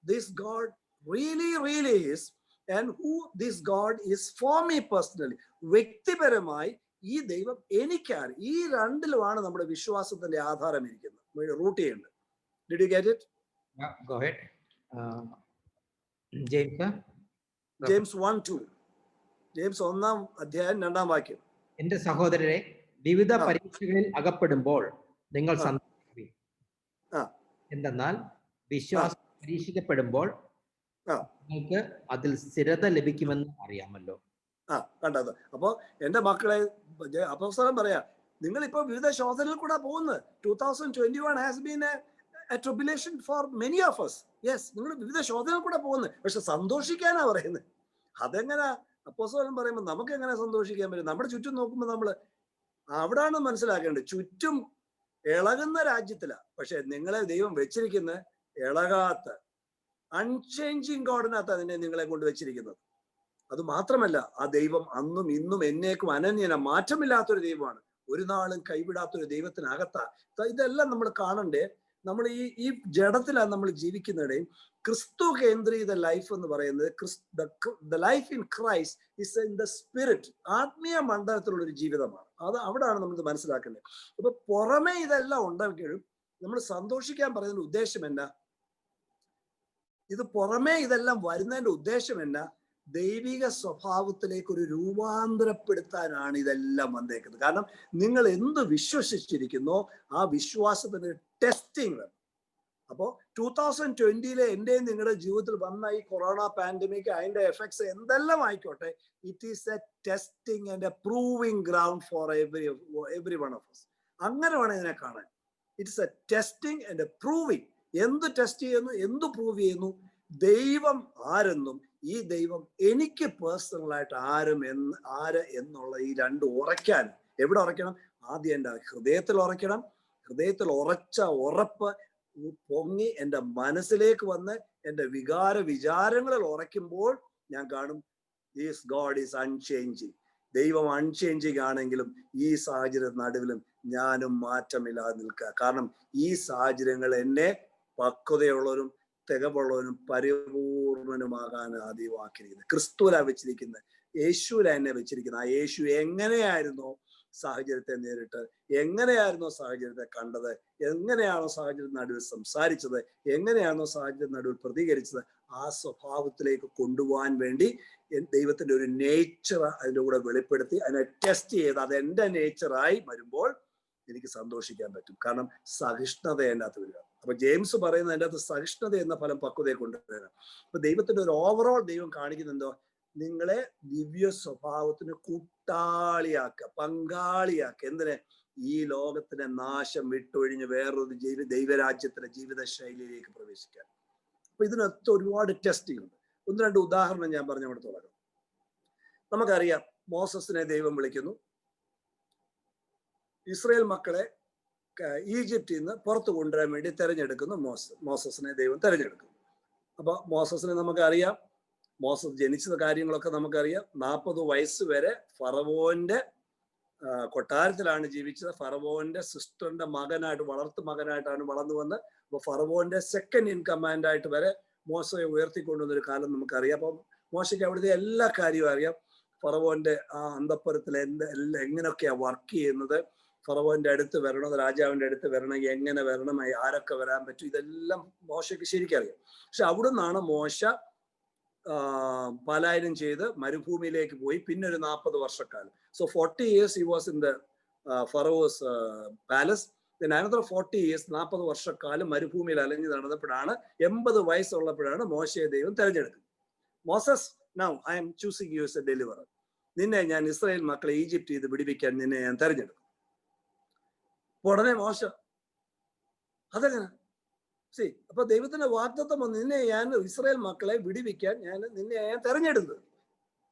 this God really is and who this God is for me personally. വ്യക്തിപരമായി ഈ ദൈവം എനിക്കാണ്. ഈ രണ്ടിലുമാണ് നമ്മുടെ വിശ്വാസത്തിന്റെ ആധാരം ഇരിക്കുന്നത്, റൂട്ട് ചെയ്യേണ്ടത്. Did you get it? Yeah, go ahead. James 1:2. James 1-ാം അധ്യായം 2-ാം വാക്യം. എന്റെ സഹോദരരെ, വിവിധ പരീക്ഷകളിൽ അകപ്പെടുമ്പോൾ നിങ്ങൾ സന്തോഷിക്കുവിൻ. എന്തെന്നാൽ വിശ്വാസം പരീക്ഷിക്കപ്പെടുമ്പോൾ നിങ്ങൾക്ക് അതിൽ സ്ഥിരത ലഭിക്കുമെന്ന് അറിയാമല്ലോ. കണ്ടത്. അപ്പോ എന്റെ മക്കളെ, അപ്പോസ്തലൻ പറയാ, നിങ്ങൾ ഇപ്പൊ വിവിധ ശോധനയിൽ കൂടെ പോകുന്നത്. 2021 has been a tribulation for many of us. Yes, നിങ്ങൾ വിവിധ ശോധനയിൽ കൂടെ പോകുന്നത്. പക്ഷെ സന്തോഷിക്കാനാ പറയുന്നത്. അതെങ്ങനെ അപ്പോസ്തലൻ പറയുമ്പോൾ നമുക്ക് എങ്ങനെ സന്തോഷിക്കാൻ പറ്റും? നമ്മുടെ ചുറ്റും നോക്കുമ്പോൾ നമ്മൾ അവിടാണ് മനസ്സിലാക്കേണ്ടത്. ചുറ്റും ഇളകുന്ന രാജ്യത്തിലാ, പക്ഷെ നിങ്ങളെ ദൈവം വെച്ചിരിക്കുന്ന ഇളകാത്ത അൺചേഞ്ചിങ് ഗോഡിനകത്ത് അതിനെ നിങ്ങളെ കൊണ്ട് വെച്ചിരിക്കുന്നത്. അത് മാത്രമല്ല, ആ ദൈവം അന്നും ഇന്നും എന്നേക്കും അനന്യന മാറ്റമില്ലാത്തൊരു ദൈവമാണ്. ഒരു നാളും കൈവിടാത്തൊരു ദൈവത്തിനകത്താ. ഇതെല്ലാം നമ്മൾ കാണണ്ടേ. നമ്മൾ ഈ ജഡത്തിലാണ് നമ്മൾ ജീവിക്കുന്നിടയും ക്രിസ്തു കേന്ദ്രീത ലൈഫ് എന്ന് പറയുന്നത്, the life in Christ is in the spirit, ആത്മീയ മണ്ഡലത്തിലുള്ള ഒരു ജീവിതമാണ്. അവിടാണ് നമ്മൾ മനസ്സിലാക്കേണ്ടത്. അപ്പൊ പുറമെ ഇതെല്ലാം ഉണ്ടെങ്കിലും നമ്മൾ സന്തോഷിക്കാൻ പറയുന്നതിന്റെ ഉദ്ദേശം എന്നാ? ഇത് പുറമേ ഇതെല്ലാം വരുന്നതിന്റെ ഉദ്ദേശം എന്നാ? ദൈവിക സ്വഭാവത്തിലേക്ക് ഒരു രൂപാന്തരപ്പെടുത്താനാണ് ഇതെല്ലാം വന്നേക്കുന്നത്. കാരണം നിങ്ങൾ എന്ത് വിശ്വസിച്ചിരിക്കുന്നോ ആ വിശ്വാസത്തിന് ടെസ്റ്റിംഗ് വേണം. അപ്പോൾ 2020 എന്റെയും നിങ്ങളുടെ ജീവിതത്തിൽ വന്ന ഈ കൊറോണ പാൻഡമിക്, അതിന്റെ എഫക്ട്സ് എന്തെല്ലാം ആയിക്കോട്ടെ, it is A testing and A proving ground for every one of us. അങ്ങനെ വേണം ഇതിനെ കാണാൻ. It's A testing and A proving. എന്ത് ടെസ്റ്റ് ചെയ്യുന്നു, എന്ത് പ്രൂവ് ചെയ്യുന്നു, ദൈവം ആരെന്നും ഈ ദൈവം എനിക്ക് പേഴ്സണലായിട്ട് ആര് എന്നുള്ള ഈ രണ്ടും ഉറയ്ക്കാൻ എവിടെ ഉറയ്ക്കണം? ആദ്യം എൻ്റെ ഹൃദയത്തിൽ ഉറയ്ക്കണം. ഹൃദയത്തിൽ ഉറച്ച ഉറപ്പ് പൊങ്ങി എൻ്റെ മനസ്സിലേക്ക് വന്ന് എൻ്റെ വിചാരങ്ങളിൽ ഉറയ്ക്കുമ്പോൾ ഞാൻ കാണും ദിസ് ഗോഡ് ഈസ് അൺചേഞ്ചിങ്. ദൈവം അൺചേഞ്ചിങ് ആണെങ്കിലും ഈ സാഹചര്യ നടുവിലും ഞാനും മാറ്റമില്ലാതെ നിൽക്കുക. കാരണം ഈ സാഹചര്യങ്ങൾ എന്നെ പക്വതയുള്ളവരും തികവുള്ളവനും പരിപൂർണനുമാകാൻ ആദ്യമാക്കിയിരിക്കുന്നത്. ക്രിസ്തുവിലാ വെച്ചിരിക്കുന്നത്, യേശുവിലാ എന്നെ വെച്ചിരിക്കുന്നത്. ആ യേശു എങ്ങനെയായിരുന്നോ സാഹചര്യത്തെ നേരിട്ട്, എങ്ങനെയായിരുന്നോ സാഹചര്യത്തെ കണ്ടത്, എങ്ങനെയാണോ സാഹചര്യ നടുവിൽ സംസാരിച്ചത്, എങ്ങനെയാണോ സാഹചര്യ നടുവിൽ പ്രതികരിച്ചത്, ആ സ്വഭാവത്തിലേക്ക് കൊണ്ടുപോകാൻ വേണ്ടി ദൈവത്തിന്റെ ഒരു നേച്ചർ അതിൻ്റെ കൂടെ വെളിപ്പെടുത്തി അതിനെ ടെസ്റ്റ് ചെയ്ത് അത് എൻ്റെ നേച്ചറായി വരുമ്പോൾ എനിക്ക് സന്തോഷിക്കാൻ പറ്റും. കാരണം സഹിഷ്ണുത എൻ്റെ അകത്ത് വരിക. അപ്പൊ ജെയിംസ് പറയുന്നത് അതിൻ്റെ അകത്ത് സഹിഷ്ണുത എന്ന ഫലം പക്വതയെ കൊണ്ടുവരാം. അപ്പൊ ദൈവത്തിന്റെ ഒരു ഓവറോൾ ദൈവം കാണിക്കുന്നുണ്ടോ? നിങ്ങളെ ദിവ്യ സ്വഭാവത്തിന് കൂട്ടാളിയാക്കുക, പങ്കാളിയാക്കുക. എന്തിനെ? ഈ ലോകത്തിന്റെ നാശം വിട്ടൊഴിഞ്ഞ് വേറൊരു ദൈവരാജ്യത്തിന്റെ ജീവിത ശൈലിയിലേക്ക് പ്രവേശിക്കാൻ. അപ്പൊ ഇതിനൊക്കെ ഒരുപാട് ടെസ്റ്റിംഗ് ഉണ്ട്. ഒന്ന് രണ്ട് ഉദാഹരണം ഞാൻ പറഞ്ഞു അവിടെ തുടങ്ങാം. നമുക്കറിയാം, മോസസിനെ ദൈവം വിളിക്കുന്നു. ഇസ്രായേൽ മക്കളെ ഈജിപ്തിൽ നിന്ന് പുറത്തു കൊണ്ടുവരാൻ വേണ്ടി തെരഞ്ഞെടുക്കുന്നു. മോസസിനെ ദൈവം തെരഞ്ഞെടുക്കും. അപ്പൊ മോസസിനെ നമുക്കറിയാം, മോസസ് ജനിച്ച കാര്യങ്ങളൊക്കെ നമുക്കറിയാം. 40 വയസ്സ് വരെ ഫറവോന്റെ കൊട്ടാരത്തിലാണ് ജീവിച്ചത്. ഫറവോന്റെ സിസ്റ്ററിന്റെ മകനായിട്ട്, വളർത്തു മകനായിട്ടാണ് വളർന്നു വന്ന്. അപ്പൊ ഫറവോന്റെ സെക്കൻഡ് ഇൻ കമാൻഡ് ആയിട്ട് വരെ മോശയെ ഉയർത്തിക്കൊണ്ടുവന്നൊരു കാലം നമുക്കറിയാം. അപ്പം മോശയ്ക്ക് അവിടുത്തെ എല്ലാ കാര്യവും അറിയാം. ഫറവോന്റെ ആ അന്തഃപുരത്തിൽ എങ്ങനെയൊക്കെയാ വർക്ക് ചെയ്യുന്നത്, ഫറവോന്റെ അടുത്ത് വരണം, രാജാവിന്റെ അടുത്ത് വരണം, എങ്ങനെ വരണം, ആരൊക്കെ വരാൻ പറ്റും, ഇതെല്ലാം മോശയ്ക്ക് ശരിക്കറിയാം. പക്ഷെ അവിടെ നിന്നാണ് മോശ പലായനം ചെയ്ത് മരുഭൂമിയിലേക്ക് പോയി. പിന്നെ ഒരു 40 വർഷക്കാലം. So 40 years he was in the Pharaoh's palace. Then another 40 years, 40 വർഷക്കാലം മരുഭൂമിയിൽ അലഞ്ഞു നടന്നപ്പോഴാണ് 80 വയസ്സുള്ളപ്പോഴാണ് മോശയെ ദൈവം തെരഞ്ഞെടുക്കുന്നത്. Moses, now I am choosing you as a deliverer. നിന്നെ ഞാൻ ഇസ്രായേൽ മക്കളെ ഈജിപ്റ്റ് ചെയ്ത് പിടിപ്പിക്കാൻ നിന്നെ ഞാൻ തെരഞ്ഞെടുക്കും. ഉടനെ മോശ, അതെങ്ങനെ? അപ്പൊ ദൈവത്തിന്റെ വാഗ്ദത്തം വന്നു, നിന്നെ ഞാൻ ഇസ്രായേൽ മക്കളെ വിടിവിക്കാൻ നിന്നെ ഞാൻ തെരഞ്ഞെടുത്തത്.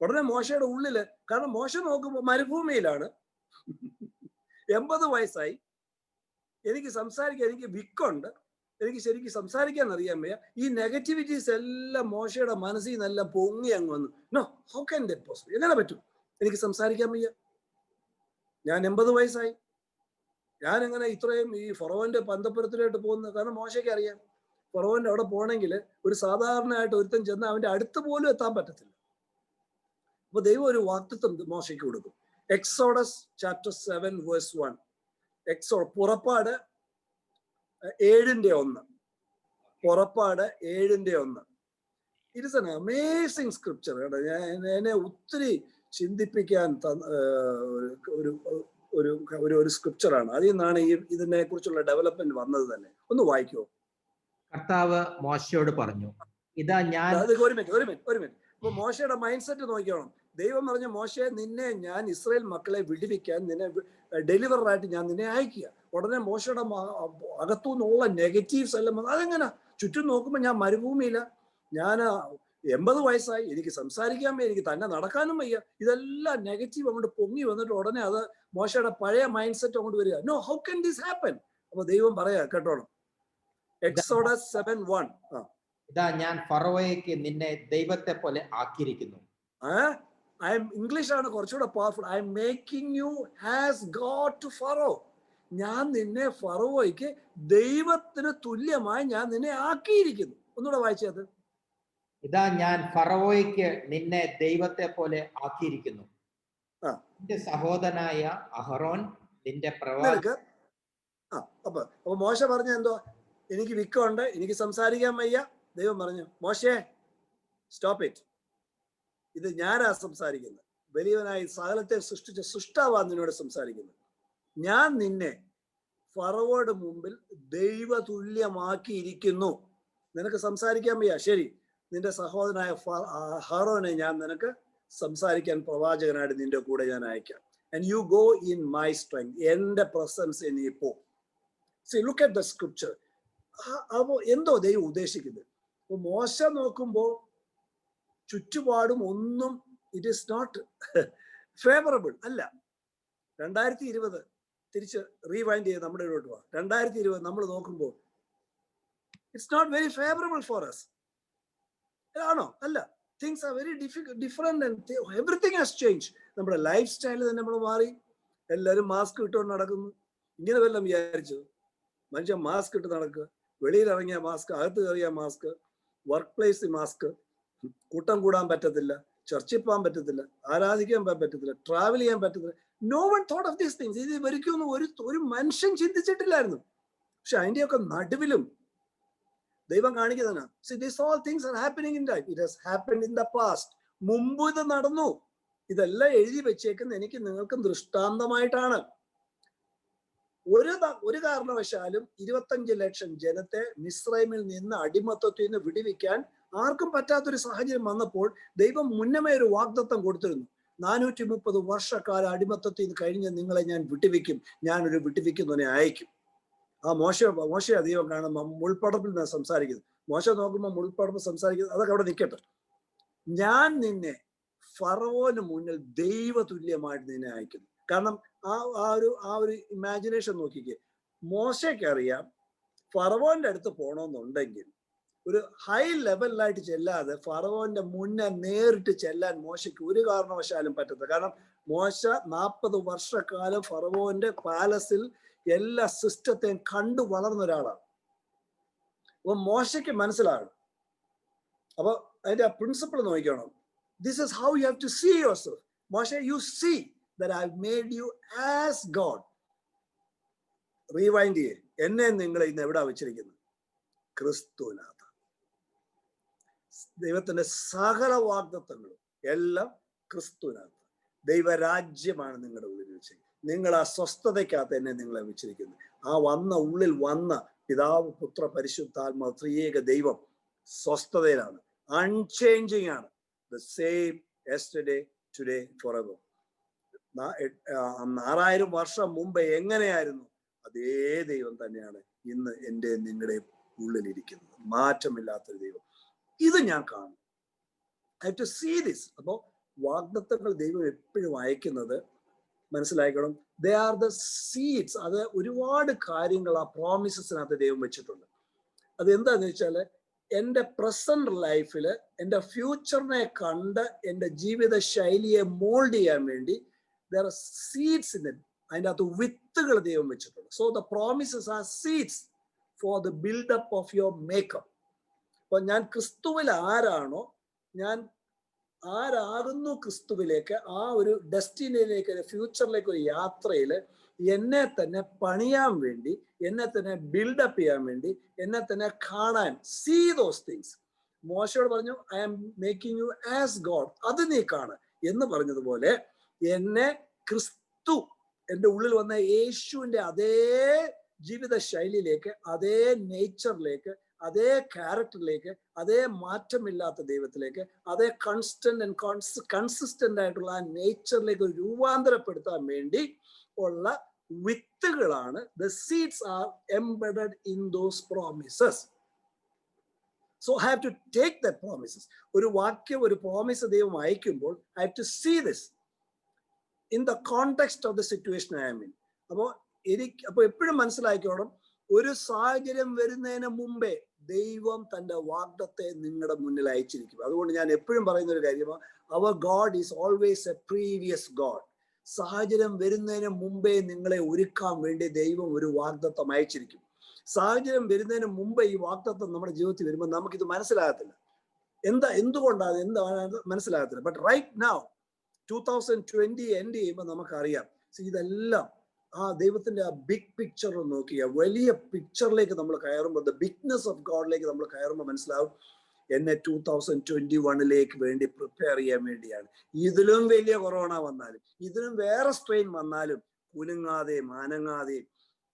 ഉടനെ മോശയുടെ ഉള്ളില്, കാരണം മോശ നോക്കുമ്പോൾ മരുഭൂമിയിലാണ്, 80 വയസ്സായി, എനിക്ക് സംസാരിക്കാൻ, എനിക്ക് വിക്കുണ്ട്, എനിക്ക് ശരിക്കും സംസാരിക്കാൻ അറിയാൻ വയ്യ. ഈ നെഗറ്റിവിറ്റീസ് എല്ലാം മോശയുടെ മനസ്സിൽ നിന്നെല്ലാം പൊങ്ങി അങ്ങ് വന്നു. No, how can that possible? എങ്ങനെ പറ്റും? എനിക്ക് സംസാരിക്കാൻ വയ്യ, ഞാൻ 80 വയസ്സായി, ഞാൻ എങ്ങനെ ഇത്രയും ഈ ഫറവോന്റെ പന്തപ്പുരത്തിലോട്ട് പോകുന്നത്? കാരണം മോശയ്ക്ക് അറിയാം, ഫറവോന്റെ അവിടെ പോകണമെങ്കിൽ ഒരു സാധാരണയായിട്ട് ഒരുത്തൻ ചെന്ന് അവന്റെ അടുത്ത് പോലും എത്താൻ പറ്റത്തില്ല. അപ്പൊ ദൈവം ഒരു വാഗ്ദത്തം മോശയ്ക്ക് കൊടുക്കും. Exodus chapter 7 verse 1. പുറപ്പാട് 7:1. പുറപ്പാട് 7:1. It is an amazing scripture. എന്നെ ഒത്തിരി ചിന്തിപ്പിക്കാൻ ഒരു സ്ക്രിപ്ചറാണ്. അതിൽ നിന്നാണ് ഇതിനെ കുറിച്ചുള്ള ഡെവലപ്മെന്റ് വന്നത് തന്നെ. ഒന്ന് വായിക്കുമോ? കർത്താവ് മോശയോട് പറഞ്ഞു, ഇതാ ഞാൻ. ഒരു മിനിറ്റ്. അപ്പൊ മോശയുടെ മൈൻഡ് സെറ്റ് നോക്കിയോണം. ദൈവം പറഞ്ഞ, മോശയെ, നിന്നെ ഞാൻ ഇസ്രായേൽ മക്കളെ വിടുവിക്കാൻ, നിന്നെ ഡെലിവറായിട്ട് ഞാൻ നിന്നെ അയക്കുക. ഉടനെ മോശയുടെ അകത്തുനിന്നുള്ള നെഗറ്റീവ്സ് എല്ലാം അതെങ്ങനെ? ചുറ്റും നോക്കുമ്പോൾ ഞാൻ മരുഭൂമിയില്ല, ഞാൻ 80 വയസ്സായി, എനിക്ക് സംസാരിക്കാൻ വയ്യ, എനിക്ക് തന്നെ നടക്കാനും വയ്യ. ഇതെല്ലാം നെഗറ്റീവ് അങ്ങോട്ട് പൊങ്ങി വന്നിട്ട് ഉടനെ അത് മോശയുടെ പഴയ മൈൻഡ് സെറ്റ് അങ്ങോട്ട് വരിക. No, how can this happen? അപ്പൊ ദൈവം പറയാ, കേട്ടോണം. എക്സോഡസ് 7:1. ഇതാ ഞാൻ ഫറവോയ്ക്ക് നിന്നെ ദൈവത്തെ പോലെ ആക്കിയിരിക്കുന്നു. ഇംഗ്ലീഷാണ് കുറച്ചുകൂടെ powerful. I am making you as God to Pharaoh. ഞാൻ നിന്നെ ഫറവോയ്ക്ക് ദൈവത്തിന് തുല്യമായി ഞാൻ നിന്നെ ആക്കിയിരിക്കുന്നു. ഒന്നുകൂടെ വായിച്ചത്. ഇതാ ഞാൻ ഫറവോയ്ക്ക് നിന്നെ ദൈവത്തെ പോലെ ആക്കിയിരിക്കുന്നു. നിന്റെ സഹോദരനായ അഹറോൻ നിന്റെ പ്രവാചകൻ. അപ്പൊ മോശ പറഞ്ഞ എന്തോ? എനിക്ക് വിക്കുണ്ട്, എനിക്ക് സംസാരിക്കാൻ വയ്യ. ദൈവം പറഞ്ഞു, മോശേ, സ്റ്റോപ്പ് ഇറ്റ്. ഇത് ഞാനാ സംസാരിക്കുന്നത്. വലിയവനായി സകലത്തെ സൃഷ്ടിച്ച സൃഷ്ടാവാ നിന്നോട് സംസാരിക്കുന്നത്. ഞാൻ നിന്നെ ഫറവോയുടെ മുമ്പിൽ ദൈവതുല്യമാക്കിയിരിക്കുന്നു. നിനക്ക് സംസാരിക്കാൻ വയ്യ, ശരി, നിന്റെ സഹോദരനായ ഹാറോനെ ഞാൻ നിനക്ക് സംസാരിക്കാൻ പ്രവാചകനായിട്ട് നിന്റെ കൂടെ ഞാൻ അയക്കാം. And you go in my strength. എന്റെ പ്രസൻസ് നീ പോ. See, look at the scripture. അപ്പോ എന്തോ ദൈവം ഉദ്ദേശിക്കുന്നത്? അപ്പൊ മോശ നോക്കുമ്പോൾ ചുറ്റുപാടും ഒന്നും ഇറ്റ് ഈസ് നോട്ട് ഫേവറബിൾ അല്ല. 2020 തിരിച്ച് റീവൈൻഡ് ചെയ്ത് നമ്മുടെ ഇടോട്ട് പോവാം. 2020 നമ്മൾ നോക്കുമ്പോൾ it's not very favourable for us. ആണോ? അല്ല. Things are very different and everything has change. നമ്മുടെ ലൈഫ് സ്റ്റൈൽ തന്നെ നമ്മൾ മാറി. എല്ലാവരും മാസ്ക് ഇട്ടുകൊണ്ട് നടക്കുന്നു. ഇങ്ങനെ വല്ലതും വിചാരിച്ചു? മനുഷ്യൻ മാസ്ക് ഇട്ട് നടക്കുക, വെളിയിൽ ഇറങ്ങിയ മാസ്ക്, അകത്ത് കയറിയ മാസ്ക്, വർക്ക് പ്ലേസിൽ മാസ്ക്, കൂട്ടം കൂടാൻ പറ്റത്തില്ല, ചർച്ചിൽ പോകാൻ പറ്റത്തില്ല, ആരാധിക്കാൻ പറ്റത്തില്ല, ട്രാവൽ ചെയ്യാൻ പറ്റത്തില്ല. No one thought of these things. ഇത് വരിക്കുമെന്ന് ഒരു മനുഷ്യൻ ചിന്തിച്ചിട്ടില്ലായിരുന്നു. പക്ഷെ അതിന്റെയൊക്കെ നടുവിലും ദൈവം കാണിക്കുന്നതാണ്. See, these all things are happening in life. It has happened in the past. മുമ്പ് ഇത് നടന്നു. ഇതെല്ലാം എഴുതി വെച്ചേക്കുന്ന എനിക്ക് നിങ്ങൾക്കും ദൃഷ്ടാന്തമായിട്ടാണ്. ഒരു കാരണവശാലും 25 ലക്ഷം ജനത്തെ മിസ്രൈമിൽ നിന്ന് അടിമത്തത്തിൽ നിന്ന് വിടുവിക്കാൻ ആർക്കും പറ്റാത്തൊരു സാഹചര്യം വന്നപ്പോൾ ദൈവം മുന്നമേ ഒരു വാഗ്ദത്തം കൊടുത്തിരുന്നു. 430 വർഷക്കാലം അടിമത്തത്തിൽ നിന്ന് കഴിഞ്ഞ് നിങ്ങളെ ഞാൻ വിട്ടുവിക്കും, ഞാനൊരു വിട്ടുവിക്കുന്നവനെ അയക്കും. ആ മോശ ദൈവം കാണുമ്പോൾ മുൾപ്പടപ്പിൽ നിന്ന് സംസാരിക്കുന്നത്. മോശ നോക്കുമ്പോൾ മുൾപ്പടപ്പ് സംസാരിക്കുന്നത് അതൊക്കെ അവിടെ നിൽക്കട്ടെ. ഞാൻ നിന്നെ ഫറവോന് മുന്നിൽ ദൈവതുല്യമായിട്ട് നിന്നെ അയക്കുന്നു. കാരണം ആ ഒരു ഇമാജിനേഷൻ നോക്കിക്കേ. മോശയ്ക്ക് അറിയാം ഫറവോന്റെ അടുത്ത് പോകണമെന്നുണ്ടെങ്കിൽ ഒരു ഹൈ ലെവലിലായിട്ട് ചെല്ലാതെ ഫറവോന്റെ മുന്നേ നേരിട്ട് ചെല്ലാൻ മോശയ്ക്ക് ഒരു കാരണവശാലും പറ്റത്തില്ല. കാരണം മോശ 40 വർഷക്കാലം ഫറവോന്റെ പാലസിൽ എല്ലാ സിസ്റ്റത്തെയും കണ്ടു വളർന്ന ഒരാളാണ്. അപ്പൊ മോശയ്ക്ക് മനസ്സിലാകും. അപ്പൊ അതിന്റെ പ്രിൻസിപ്പിൾ നോക്കണം. This is how you have to see yourself. മോശ, you see that I've made you as God. Rewind ചെയ്യേ. എന്നെ നിങ്ങൾ ഇന്ന് എവിടെ വെച്ചിരിക്കുന്നത്? ക്രിസ്തുവിനകത്ത്. ദൈവത്തിന്റെ സകല വാഗ്ദത്തങ്ങളും എല്ലാം ക്രിസ്തുവിനകത്ത്. ദൈവരാജ്യമാണ് നിങ്ങളുടെ ഉള്ളിൽ വെച്ചിരിക്കുന്നത്. നിങ്ങൾ ആ സ്വസ്ഥതയ്ക്കകത്ത് എന്നെ നിങ്ങളെ വെച്ചിരിക്കുന്നത്. ആ ഉള്ളിൽ വന്ന പിതാവ്, പുത്ര, പരിശുദ്ധാത്മാ ത്രിയേക ദൈവം സ്വസ്ഥതയിലാണ്. അൺചേഞ്ചിങ് ആണ്. The same yesterday, today, forever. 6000 വർഷം മുമ്പ് എങ്ങനെയായിരുന്നു അതേ ദൈവം തന്നെയാണ് ഇന്ന് എൻ്റെ നിങ്ങളുടെ ഉള്ളിലിരിക്കുന്നത്. മാറ്റമില്ലാത്തൊരു ദൈവം. ഇത് ഞാൻ കാണും. I have to see this. അപ്പോൾ വാഗ്ദത്തങ്ങൾ ദൈവം എപ്പോഴും അയക്കുന്നത് മനസ്സിലാക്കണം. They are the seeds. അത് ഒരുപാട് കാര്യങ്ങൾ ആ പ്രോമിസസിനകത്ത് ദൈവം വെച്ചിട്ടുണ്ട്. അത് എന്താന്ന് വെച്ചാൽ എൻ്റെ പ്രസന്റ് ലൈഫിൽ എൻ്റെ ഫ്യൂച്ചറിനെ കണ്ട് എൻ്റെ ജീവിത ശൈലിയെ മോൾഡ് ചെയ്യാൻ വേണ്ടി there are seeds in it. അതിൻ്റെ അകത്ത് വിത്തുകൾ ദൈവം വെച്ചിട്ടുണ്ട്. So the promises are seeds for the build-up of your makeup. അപ്പൊ ഞാൻ ക്രിസ്തുവിൽ ആരാണോ, ഞാൻ ആരാകുന്നു ക്രിസ്തുവിലേക്ക്, ആ ഒരു ഡെസ്റ്റിനിയിലേക്ക്, ഫ്യൂച്ചറിലേക്ക് ഒരു യാത്രയിൽ എന്നെ തന്നെ പണിയാൻ വേണ്ടി, എന്നെ തന്നെ ബിൽഡപ്പ് ചെയ്യാൻ വേണ്ടി, എന്നെ തന്നെ കാണാൻ, see those things. മോശയോട് പറഞ്ഞു, I am making you as God. അത് നീ കാണുക എന്ന് പറഞ്ഞതുപോലെ എന്നെ ക്രിസ്തു എൻ്റെ ഉള്ളിൽ വന്ന യേശുവിൻ്റെ അതേ ജീവിത ശൈലിയിലേക്ക്, അതേ നേച്ചറിലേക്ക്, അതേ ക്യാരക്ടറിലേക്ക്, അതേ മാറ്റമില്ലാത്ത ദൈവത്തിലേക്ക്, അതേ കൺസ്റ്റന്റ് ആൻഡ് കൺസിസ്റ്റന്റ് ആയിട്ടുള്ള ആ നേച്ചറിലേക്ക് രൂപാന്തരപ്പെടുത്താൻ വേണ്ടി ഉള്ള വിത്തുകളാണ്. The seeds are embedded in those promises. So I have to take that promises. ഒരു വാക്യം, ഒരു പ്രോമിസ് ദൈവം അയക്കുമ്പോൾ I have to see this in the context of the situation I am in. അപ്പോൾ എപ്പോഴും മനസ്സിലാക്കിയോണം, ഒരു സാഹചര്യം വരുന്നതിന് മുമ്പേ ദൈവം തന്റെ വാഗ്ദത്തെ നിങ്ങളുടെ മുന്നിൽ അയച്ചിരിക്കും. അതുകൊണ്ട് ഞാൻ എപ്പോഴും പറയുന്ന ഒരു കാര്യമാണ്, our God is always a previous God. സാഹചര്യം വരുന്നതിന് മുമ്പേ നിങ്ങളെ ഒരുക്കാൻ വേണ്ടി ദൈവം ഒരു വാഗ്ദത്തം അയച്ചിരിക്കും. സാഹചര്യം വരുന്നതിന് മുമ്പേ ഈ വാഗ്ദത്തം നമ്മുടെ ജീവിതത്തിൽ വരുമ്പോൾ നമുക്കിത് മനസ്സിലാകത്തില്ല. എന്തുകൊണ്ടാണ് മനസ്സിലാകത്തില്ല. ബട്ട് റൈറ്റ് നൗ 2020 എൻഡ് ചെയ്യുമ്പോൾ നമുക്കറിയാം, ഇതെല്ലാം ആ ദൈവത്തിന്റെ ആ ബിഗ് പിക്ചർ നോക്കിയ വലിയ പിക്ചറിലേക്ക് നമ്മൾ കയറുമ്പോൾ, ദ ബിഗ്നെസ് ഓഫ് ഗോഡിലേക്ക് നമ്മൾ കയറുമ്പോൾ മനസ്സിലാവും, എന്നെ 2021 വേണ്ടി പ്രിപ്പയർ ചെയ്യാൻ വേണ്ടിയാണ്. ഇതിലും വലിയ കൊറോണ വന്നാലും, ഇതിലും വേറെ സ്ട്രെയിൻ വന്നാലും കുലുങ്ങാതെയും അനങ്ങാതെയും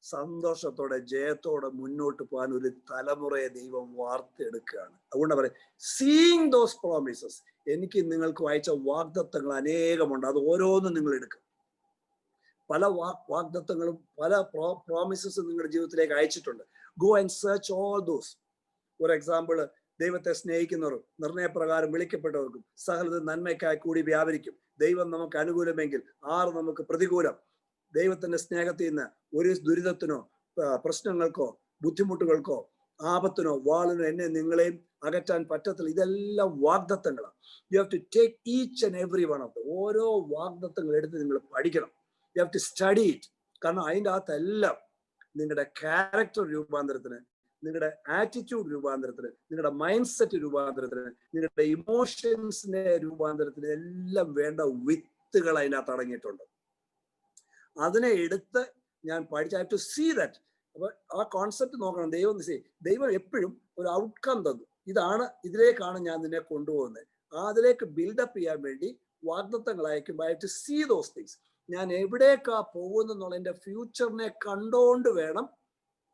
സന്തോഷത്തോടെ ജയത്തോടെ മുന്നോട്ട് പോകാൻ ഒരു തലമുറയെ ദൈവം വാർത്തെടുക്കുകയാണ്. അതുകൊണ്ട് പറയാം, സീയിങ് ദോസ് പ്രോമിസസ്. എനിക്ക് നിങ്ങൾക്ക് വായിച്ച വാഗ്ദത്തങ്ങൾ അനേകമുണ്ട്. അത് ഓരോന്നും നിങ്ങൾ എടുക്കുക. പല വാഗ്ദത്തങ്ങളും പല പ്രോമിസസും നിങ്ങളുടെ ജീവിതത്തിലേക്ക് അയച്ചിട്ടുണ്ട്. Go and search all those. For example, ദൈവത്തെ സ്നേഹിക്കുന്നവരും നിർണയപ്രകാരം വിളിക്കപ്പെട്ടവർക്കും സകലത് നന്മയ്ക്കായി കൂടി വ്യാപരിക്കും. ദൈവം നമുക്ക് അനുകൂലമെങ്കിൽ ആറ് നമുക്ക് പ്രതികൂലം. ദൈവത്തിന്റെ സ്നേഹത്തിൽ നിന്ന് ഒരു ദുരിതത്തിനോ പ്രശ്നങ്ങൾക്കോ ബുദ്ധിമുട്ടുകൾക്കോ ആപത്തിനോ വാളിനോ എന്നെ നിങ്ങളെയും അകറ്റാൻ പറ്റത്തില്ല. ഇതെല്ലാം വാഗ്ദത്തങ്ങളാണ്. You have to take each and every one of the. ഓരോ വാഗ്ദത്തങ്ങൾ എടുത്ത് നിങ്ങൾ പഠിക്കണം. You have to study it. കാരണം അതിൻ്റെ അകത്തെല്ലാം നിങ്ങളുടെ ക്യാരക്ടർ രൂപാന്തരത്തിന്, നിങ്ങളുടെ ആറ്റിറ്റ്യൂഡ് രൂപാന്തരത്തിന്, നിങ്ങളുടെ മൈൻഡ് സെറ്റ് രൂപാന്തരത്തിന്, നിങ്ങളുടെ ഇമോഷൻസിന്റെ രൂപാന്തരത്തിന് എല്ലാം വേണ്ട വിത്തുകൾ അതിനകത്ത് അടങ്ങിയിട്ടുണ്ട്. അതിനെ എടുത്ത് ഞാൻ പഠിച്ചു ടു സീ ദാറ്റ്. അപ്പൊ ആ കോൺസെപ്റ്റ് നോക്കണം. ദൈവം എപ്പോഴും ഒരു ഔട്ട്കം തന്നു. ഇതിലേക്കാണ് ഞാൻ നിന്നെ കൊണ്ടുപോകുന്നത്. അതിലേക്ക് ബിൽഡപ്പ് ചെയ്യാൻ വേണ്ടി വാഗ്ദത്തങ്ങൾ അയക്കുമ്പോൾ I to see those things. ഞാൻ എവിടേക്കാ പോകുന്നുള്ള എൻ്റെ ഫ്യൂച്ചറിനെ കണ്ടോണ്ട് വേണം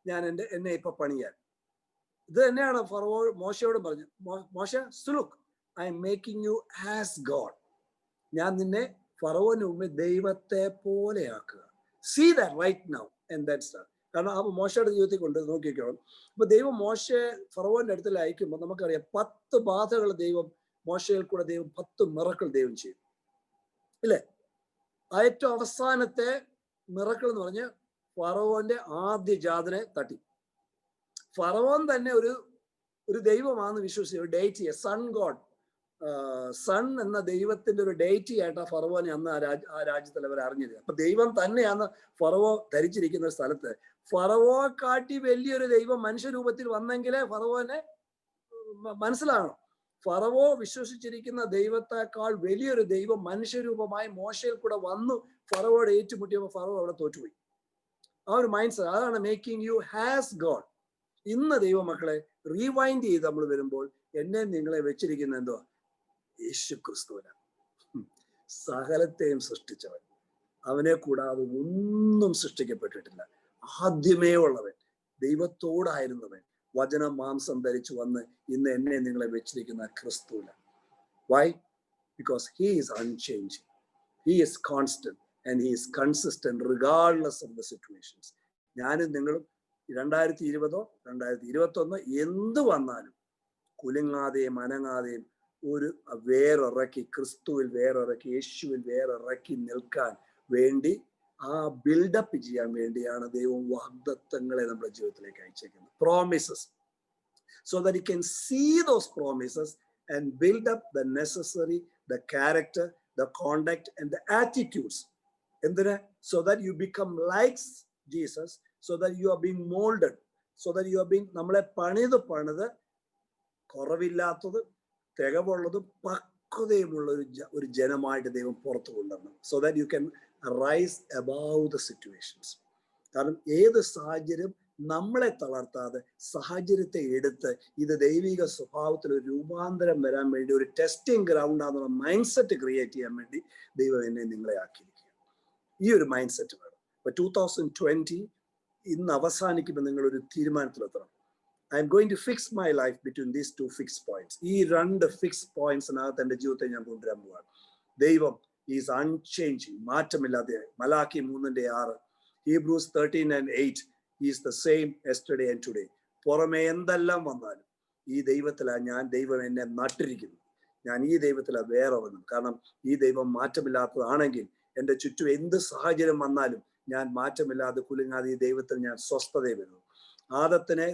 ഞാൻ എന്നെ ഇപ്പൊ പണിയാൻ. ഇത് തന്നെയാണ് ഫറവോ മോശയോട് പറഞ്ഞു. മോശ, so look, I am making you as God. ഞാൻ നിന്നെ ഫറവോന് മുമ്പ് ദൈവത്തെ പോലെയാക്കുക. See that right now and that start. കാരണം ആ മോശയുടെ ജീവിതത്തിൽ കൊണ്ട് നോക്കിക്കോണം. അപ്പൊ ദൈവം മോശയെ ഫറവോന്റെ അടുത്തിൽ അയക്കുമ്പോൾ നമുക്കറിയാം 10 ബാധകൾ ദൈവം മോശയിൽ കൂടെ 10 മിറക്കിൾ ദൈവം ചെയ്യും, ഇല്ലേ? ഏറ്റവും അവസാനത്തെ മിറക്കിൾ എന്ന് പറഞ്ഞ് ഫറവോന്റെ ആദ്യ ജാതനെ തട്ടി. ഫറവോൻ തന്നെ ഒരു ദൈവമാണെന്ന് വിശ്വസിച്ചു, ഒരു ഡെയിറ്റി, സൺ ഗോഡ്. സൺ എന്ന ദൈവത്തിന്റെ ഒരു ഡെയിറ്റി ആയിട്ടാണ് ഫറവോനെ അന്ന് ആ രാജ്യത്തിൽ അവർ അറിഞ്ഞത്. അപ്പൊ ദൈവം തന്നെയാണ് ഫറവോ ധരിച്ചിരിക്കുന്ന ഒരു സ്ഥലത്ത്. ഫറവോ കാട്ടി വലിയൊരു ദൈവം മനുഷ്യരൂപത്തിൽ വന്നെങ്കിലേ ഫറവോനെ മനസ്സിലാകണം. ഫറവോ വിശ്വസിച്ചിരിക്കുന്ന ദൈവത്തെക്കാൾ വലിയൊരു ദൈവം മനുഷ്യരൂപമായി മോശയിൽ കൂടെ വന്നു ഫറവോട് ഏറ്റുമുട്ടിയപ്പോൾ ഫറവോ അവിടെ തോറ്റുപോയി. ആ ഒരു മൈൻഡ് സെറ്റ്, അതാണ് മേക്കിംഗ് യു ഹാസ് ഗോഡ്. ഇന്ന് ദൈവമക്കളെ റീവൈൻഡ് ചെയ്ത് നമ്മൾ വരുമ്പോൾ എന്നെ നിങ്ങളെ വെച്ചിരിക്കുന്ന എന്തുവാ? യേശു ക്രിസ്തുവിനാണ്. സകലത്തെയും സൃഷ്ടിച്ചവൻ, അവനെ കൂടാതെ ഒന്നും സൃഷ്ടിക്കപ്പെട്ടിട്ടില്ല. ആദ്യമേ ഉള്ളവൻ, ദൈവത്തോടായിരുന്നവൻ, വചനം മാംസം ധരിച്ചു വന്ന് ഇന്ന് എന്നെ നിങ്ങളെ വെച്ചിരിക്കുന്ന ക്രിസ്തുവിനാണ്. Why? Because he is unchanging, he is constant and he is consistent regardless of the situations. ഞാനും നിങ്ങളും 2020 2021 എന്ത് വന്നാലും കുലുങ്ങാതെയും അനങ്ങാതെയും ഒരു വേറിറക്കി, ക്രിസ്തുവിൽ വേറിറക്കി, യേശുവിൽ വേറിറക്കി നിൽക്കാൻ വേണ്ടി, ആ ബിൽഡപ്പ് ചെയ്യാൻ വേണ്ടിയാണ് ദൈവം വാഗ്ദത്തങ്ങളെ നമ്മുടെ ജീവിതത്തിലേക്ക് അയച്ചേക്കുന്നത്. Promises, so that you can see those promises and build up the necessary, the character, the conduct and the attitudes. എന്തിന്? So that you become likes Jesus, so that you are being molded, so that you are being, നമ്മളെ പണിത് കുറവില്ലാത്തത്, തികവുള്ളതും പക്വതയുമുള്ള ഒരു ജനമായിട്ട് ദൈവം പുറത്തു കൊണ്ടുവരണം. So that you can rice above the situations. കാരണം ഏത് സാഹചര്യം നമ്മളെ തളർത്താതെ സാഹചര്യത്തെ എടുത്ത് ഇത് ദൈവിക സ്വഭാവത്തിൽ ഒരു രൂപാന്തരം വരാൻ വേണ്ടി ഒരു ടെസ്റ്റിംഗ് ഗ്രൗണ്ടാന്നുള്ള മൈൻഡ് സെറ്റ് ക്രിയേറ്റ് ചെയ്യാൻ വേണ്ടി ദൈവം എന്നെ നിങ്ങളെ ആക്കിയിരിക്കുക. ഈ ഒരു മൈൻഡ് സെറ്റ് വേണം. ഇപ്പൊ 2020 ഇന്ന് അവസാനിക്കുമ്പോൾ നിങ്ങളൊരു തീരുമാനത്തിലെത്തണം. I am going to fix my life between these 2 fix points. ഈ 2 ഫിക്സ് പോയിന്റ്സിനകത്ത് എൻ്റെ ജീവിതത്തെ ഞാൻ കൊണ്ടുവരാൻ പോവാണ്. ദൈവം ഈസ് അൺചേഞ്ചിങ്, മാറ്റമില്ലാതെ. Malachi 3:6, Hebrews 13:8 is the same yesterday and today. പുറമെ എന്തെല്ലാം വന്നാലും ഈ ദൈവത്തിലാണ് ഞാൻ, ദൈവം എന്നെ നട്ടിരിക്കുന്നു. ഞാൻ ഈ ദൈവത്തിലാണ് വേറെ വന്നു. കാരണം ഈ ദൈവം മാറ്റമില്ലാത്തതാണെങ്കിൽ എൻ്റെ ചുറ്റും എന്ത് സാഹചര്യം വന്നാലും ഞാൻ മാറ്റമില്ലാതെ കുലുങ്ങാതെ ഈ ദൈവത്തിൽ ഞാൻ സ്വസ്ഥതയെ വരുന്നു. ആദത്തിനെ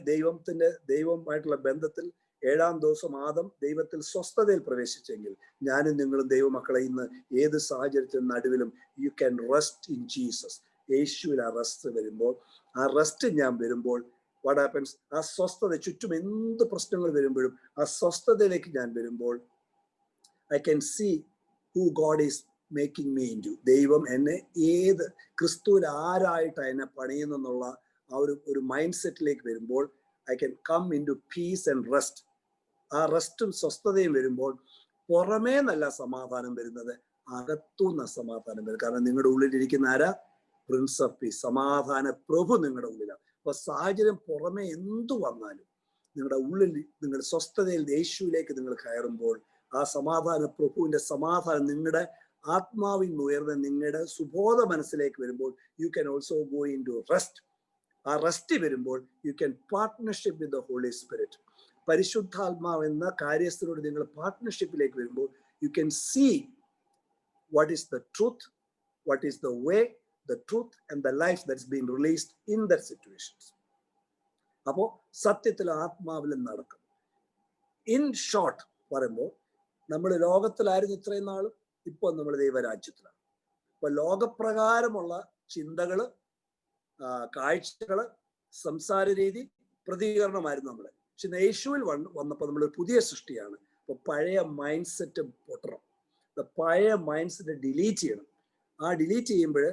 ദൈവമായിട്ടുള്ള ബന്ധത്തിൽ 7-ാം ദിവസം ആദം ദൈവത്തിൽ സ്വസ്ഥതയിൽ പ്രവേശിച്ചെങ്കിൽ ഞാനും നിങ്ങളും ദൈവമക്കളെ ഇന്ന് ഏത് സാഹചര്യത്തിനും നടുവിലും you can rest in Jesus. യേശുവിൽ ആ റെസ്റ്റ് വരുമ്പോൾ, ആ റെസ്റ്റ് ഞാൻ വരുമ്പോൾ വാട്ട് ഹാപ്പൻസ്? ആ സ്വസ്ഥത, ചുറ്റും എന്ത് പ്രശ്നങ്ങൾ വരുമ്പോഴും ആ സ്വസ്ഥതയിലേക്ക് ഞാൻ വരുമ്പോൾ I can see who God is making me into. ദൈവം എന്നെ ഏത് ക്രിസ്തുവിൽ ആരായിട്ട് എന്നെ പണിയുന്നെന്നുള്ള ആ ഒരു മൈൻഡ് സെറ്റിലേക്ക് വരുമ്പോൾ I can come into peace and rest. ആ റെസ്റ്റും സ്വസ്ഥതയും വരുമ്പോൾ പുറമേ നല്ല സമാധാനം വരുന്നത്, അകത്തുനിന്ന് സമാധാനം വരും. കാരണം നിങ്ങളുടെ ഉള്ളിലിരിക്കുന്ന ആരാ? പ്രിൻസ് ഓഫ് പീസ്, സമാധാന പ്രഭു നിങ്ങളുടെ ഉള്ളിലാണ്. അപ്പൊ സാഹചര്യം പുറമേ എന്തു വന്നാലും നിങ്ങളുടെ ഉള്ളിൽ നിങ്ങൾ സ്വസ്ഥതയിൽ യേശുവിലേക്ക് നിങ്ങൾ കയറുമ്പോൾ ആ സമാധാന പ്രഭുവിന്റെ സമാധാനം നിങ്ങളുടെ ആത്മാവിൽ നിന്ന് ഉയർന്ന് നിങ്ങളുടെ സുബോധ മനസ്സിലേക്ക് വരുമ്പോൾ you can also go into rest. ആ റെസ്റ്റ് വരുമ്പോൾ you can partnership with the Holy Spirit. പരിശുദ്ധാത്മാവ് എന്ന കാര്യസ്ഥരോട് നിങ്ങൾ പാർട്ട്ണർഷിപ്പിലേക്ക് വരുമ്പോൾ you can see what is the truth, what is the way, the truth and the life that's been released in that situations. അപ്പോ സത്യത്തിൽ ആത്മാവിൽ നടക്കും. ഇൻ ഷോർട്ട് പറയുമ്പോൾ നമ്മൾ ലോകത്തിലായിരുന്നു ഇത്രയും നാളും, ഇപ്പൊ നമ്മൾ ദൈവരാജ്യത്തിലാണ്. അപ്പൊ ലോകപ്രകാരമുള്ള ചിന്തകള്, കാഴ്ചകള്, സംസാര രീതി, പ്രതികരണമായിരുന്നു നമ്മളെ. പക്ഷെ യേശുവിൽ വന്നപ്പോൾ നമ്മൾ പുതിയ സൃഷ്ടിയാണ്. അപ്പൊ പഴയ മൈൻഡ് സെറ്റ് പൊട്ടണം, പഴയ മൈൻഡ് സെറ്റ് ഡിലീറ്റ് ചെയ്യണം. ആ ഡിലീറ്റ് ചെയ്യുമ്പോൾ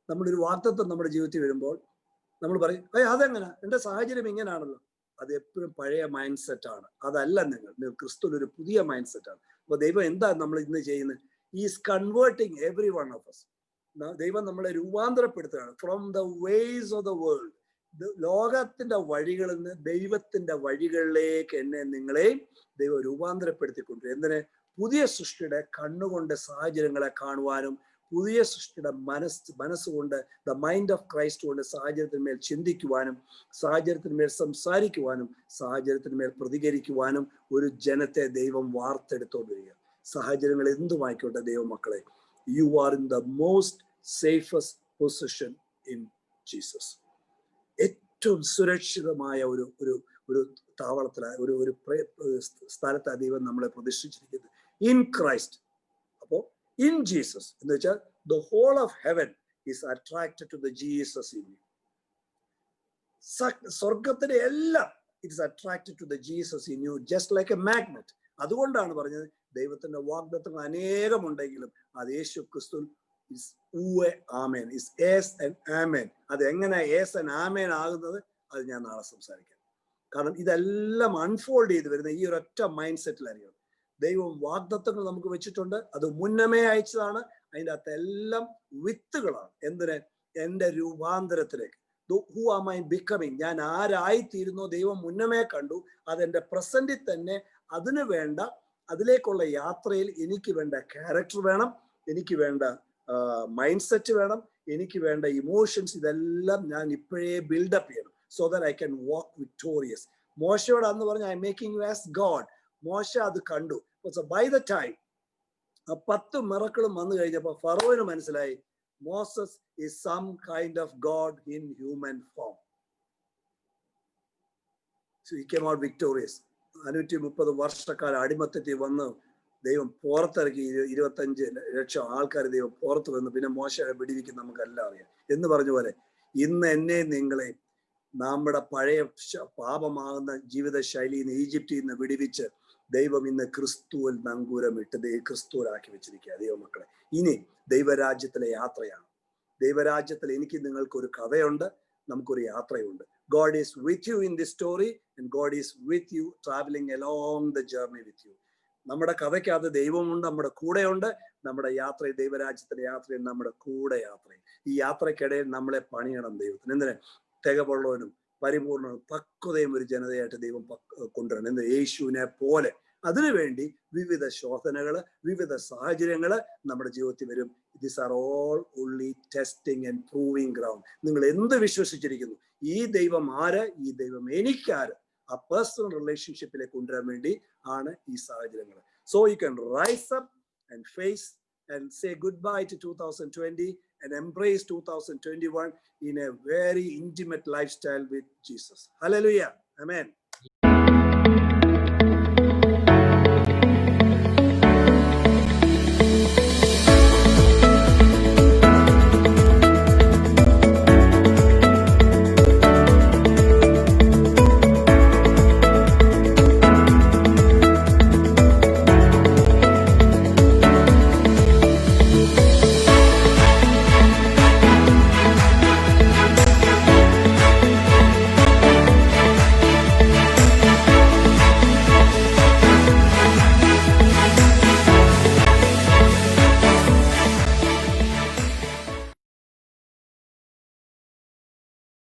നമ്മളൊരു വാഗ്ദത്തം നമ്മുടെ ജീവിതത്തിൽ വരുമ്പോൾ നമ്മൾ പറയും, അതെങ്ങനെ, എൻ്റെ സാഹചര്യം ഇങ്ങനെയാണല്ലോ. അത് എപ്പോഴും പഴയ മൈൻഡ് സെറ്റാണ്. അതല്ല നിങ്ങൾ ക്രിസ്തുവിൽ ഒരു പുതിയ മൈൻഡ് സെറ്റാണ്. അപ്പൊ ദൈവം എന്താ നമ്മൾ ഇന്ന് ചെയ്യുന്നത്? Is converting every one of us. ദൈവം നമ്മളെ രൂപാന്തരപ്പെടുത്തുകയാണ് from the ways of the world. ലോകത്തിന്റെ വഴികളിൽ നിന്ന് ദൈവത്തിന്റെ വഴികളിലേക്ക് എന്നെ നിങ്ങളെയും ദൈവം രൂപാന്തരപ്പെടുത്തിക്കൊണ്ടിരിക്കും. എന്തിന്? പുതിയ സൃഷ്ടിയുടെ കണ്ണുകൊണ്ട് സാഹചര്യങ്ങളെ കാണുവാനും, പുതിയ സൃഷ്ടിയുടെ മനസ്സുകൊണ്ട്, ദ മൈൻഡ് ഓഫ് ക്രൈസ്റ്റ് കൊണ്ട് സാഹചര്യത്തിന്മേൽ ചിന്തിക്കുവാനും, സാഹചര്യത്തിന്മേൽ സംസാരിക്കുവാനും, സാഹചര്യത്തിന്മേൽ പ്രതികരിക്കുവാനും ഒരു ജനത്തെ ദൈവം വാർത്തെടുത്തോണ്ടിരിക്കുക. സാഹചര്യങ്ങൾ എന്തുമായിക്കോട്ടെ ദൈവമക്കളെ, U are in the most safest position in Jesus. ഏറ്റവും സുരക്ഷിതമായ ഒരു താവളത്തിലായ ഒരു സ്ഥലത്താണ് ദൈവം നമ്മളെ പ്രതിഷ്ഠിച്ചിരിക്കുന്നത്, ഇൻ ക്രൈസ്റ്റ്. അപ്പോ in Jesus, എന്ന് വെച്ചാൽ the whole of heaven is attracted to the Jesus in you. സ്വർഗത്തിലെ എല്ലാം it is attracted to the Jesus in you just like a magnet. അതുകൊണ്ടാണ് പറഞ്ഞത് ദൈവത്തിന്റെ വാഗ്ദത്തങ്ങൾ അനേകമുണ്ടെങ്കിലും അത് യേശു ക്രിസ്തു is amen, is yes and amen. അത് എങ്ങനെ yes and amen ആകുന്നത് അത് ഞാൻ നാളെ സംസാരിക്കാം. കാരണം ഇതെല്ലാം അൺഫോൾഡ് ചെയ്ത് വരുന്ന ഈ ഒരൊറ്റ മൈൻഡ് സെറ്റിലായിരിക്കും. ദൈവം വാഗ്ദത്തങ്ങൾ നമുക്ക് വെച്ചിട്ടുണ്ട്, അത് മുന്നമേ അയച്ചതാണ്. അതിൻ്റെ അകത്ത് എല്ലാം വിത്തുകളാണ്. എന്തിന്? എൻ്റെ രൂപാന്തരത്തിലേക്ക്. ഹു ആം ഐ ബിക്കമിങ്, ഞാൻ ആരായിത്തീരുന്നോ ദൈവം മുന്നമേ കണ്ടു. അതെൻ്റെ പ്രസന്റിൽ തന്നെ അതിന് വേണ്ട, അതിലേക്കുള്ള യാത്രയിൽ എനിക്ക് വേണ്ട ക്യാരക്ടർ വേണം, എനിക്ക് വേണ്ട മൈൻഡ് സെറ്റ് വേണം, എനിക്ക് വേണ്ട ഇമോഷൻസ്, ഇതെല്ലാം ഞാൻ ഇപ്പോഴേ ബിൽഡപ്പ് ചെയ്യണം. So that I can walk victorious. മോശയോട് അന്ന് പറഞ്ഞു, I making you as God. മോശ അത് കണ്ടു. ബൈ ദ ടൈം ആ 10 മിറക്കിളും വന്നു കഴിഞ്ഞപ്പോൾ ഫറോവിന് മനസ്സിലായി Moses is some kind of god in human form. So he came out victorious. 530 വർഷക്കാലം അടിമത്തത്തിൽ വന്ന് ദൈവം പുറത്തിറക്കി. 25 ലക്ഷം ആൾക്കാർ ദൈവം പുറത്ത് വന്നു. പിന്നെ മോശയെ വിടിവിക്കും, നമുക്കെല്ലാം അറിയാം. എന്ന് പറഞ്ഞ പോലെ ഇന്ന് എന്നെ നിങ്ങളെ നമ്മുടെ പഴയ പാപമാകുന്ന ജീവിത ശൈലിയിൽ നിന്ന്, ഈജിപ്തിൽ നിന്ന് വിടിവിച്ച് ദൈവം ഇന്ന് ക്രിസ്തുവിൽ നങ്കൂരമിട്ട് ക്രിസ്തുവിലാക്കി വെച്ചിരിക്കുക ദൈവമക്കളെ. ഇനി ദൈവരാജ്യത്തിലെ യാത്രയാണ്. ദൈവരാജ്യത്തിൽ എനിക്ക് നിങ്ങൾക്ക് ഒരു കഥയുണ്ട്, നമുക്കൊരു യാത്രയുണ്ട്. God is with you in this story and God is with you traveling along the journey with you. നമ്മുടെ കഥയ്ക്കകത്ത് ദൈവമുണ്ട്, നമ്മുടെ കൂടെയുണ്ട്. നമ്മുടെ യാത്രയിൽ, ദൈവരാജ്യത്തിലെ യാത്രയിൽ നമ്മുടെ കൂടെ യാത്രയിൽ. ഈ യാത്രക്കിടയിൽ നമ്മളെ പണിയണം ദൈവത്തിന്. എന്തിന്? തികവുള്ളവനും പരിപൂർണനും പക്വതയും ഒരു ജനതയായിട്ട് ദൈവം കൊണ്ടുവരണം. എന്ന് യേശുവിനെ പോലെ. അതിനുവേണ്ടി വിവിധ ശോധനകള്, വിവിധ സാഹചര്യങ്ങള് നമ്മുടെ ജീവിതത്തിൽ വരും. These are all only testing and proving ground. നിങ്ങൾ എന്ത് വിശ്വസിച്ചിരിക്കുന്നു, ഈ ദൈവം ആര്, ഈ ദൈവം എനിക്കാര്, ആ പേഴ്സണൽ റിലേഷൻഷിപ്പിലേക്ക് കൊണ്ടുവരാൻ വേണ്ടി ആണ് ഈ സാഹചര്യങ്ങൾ. So you can rise up and face and say goodbye to 2020 and embrace 2021 in a very intimate lifestyle with Jesus. Hallelujah. Amen.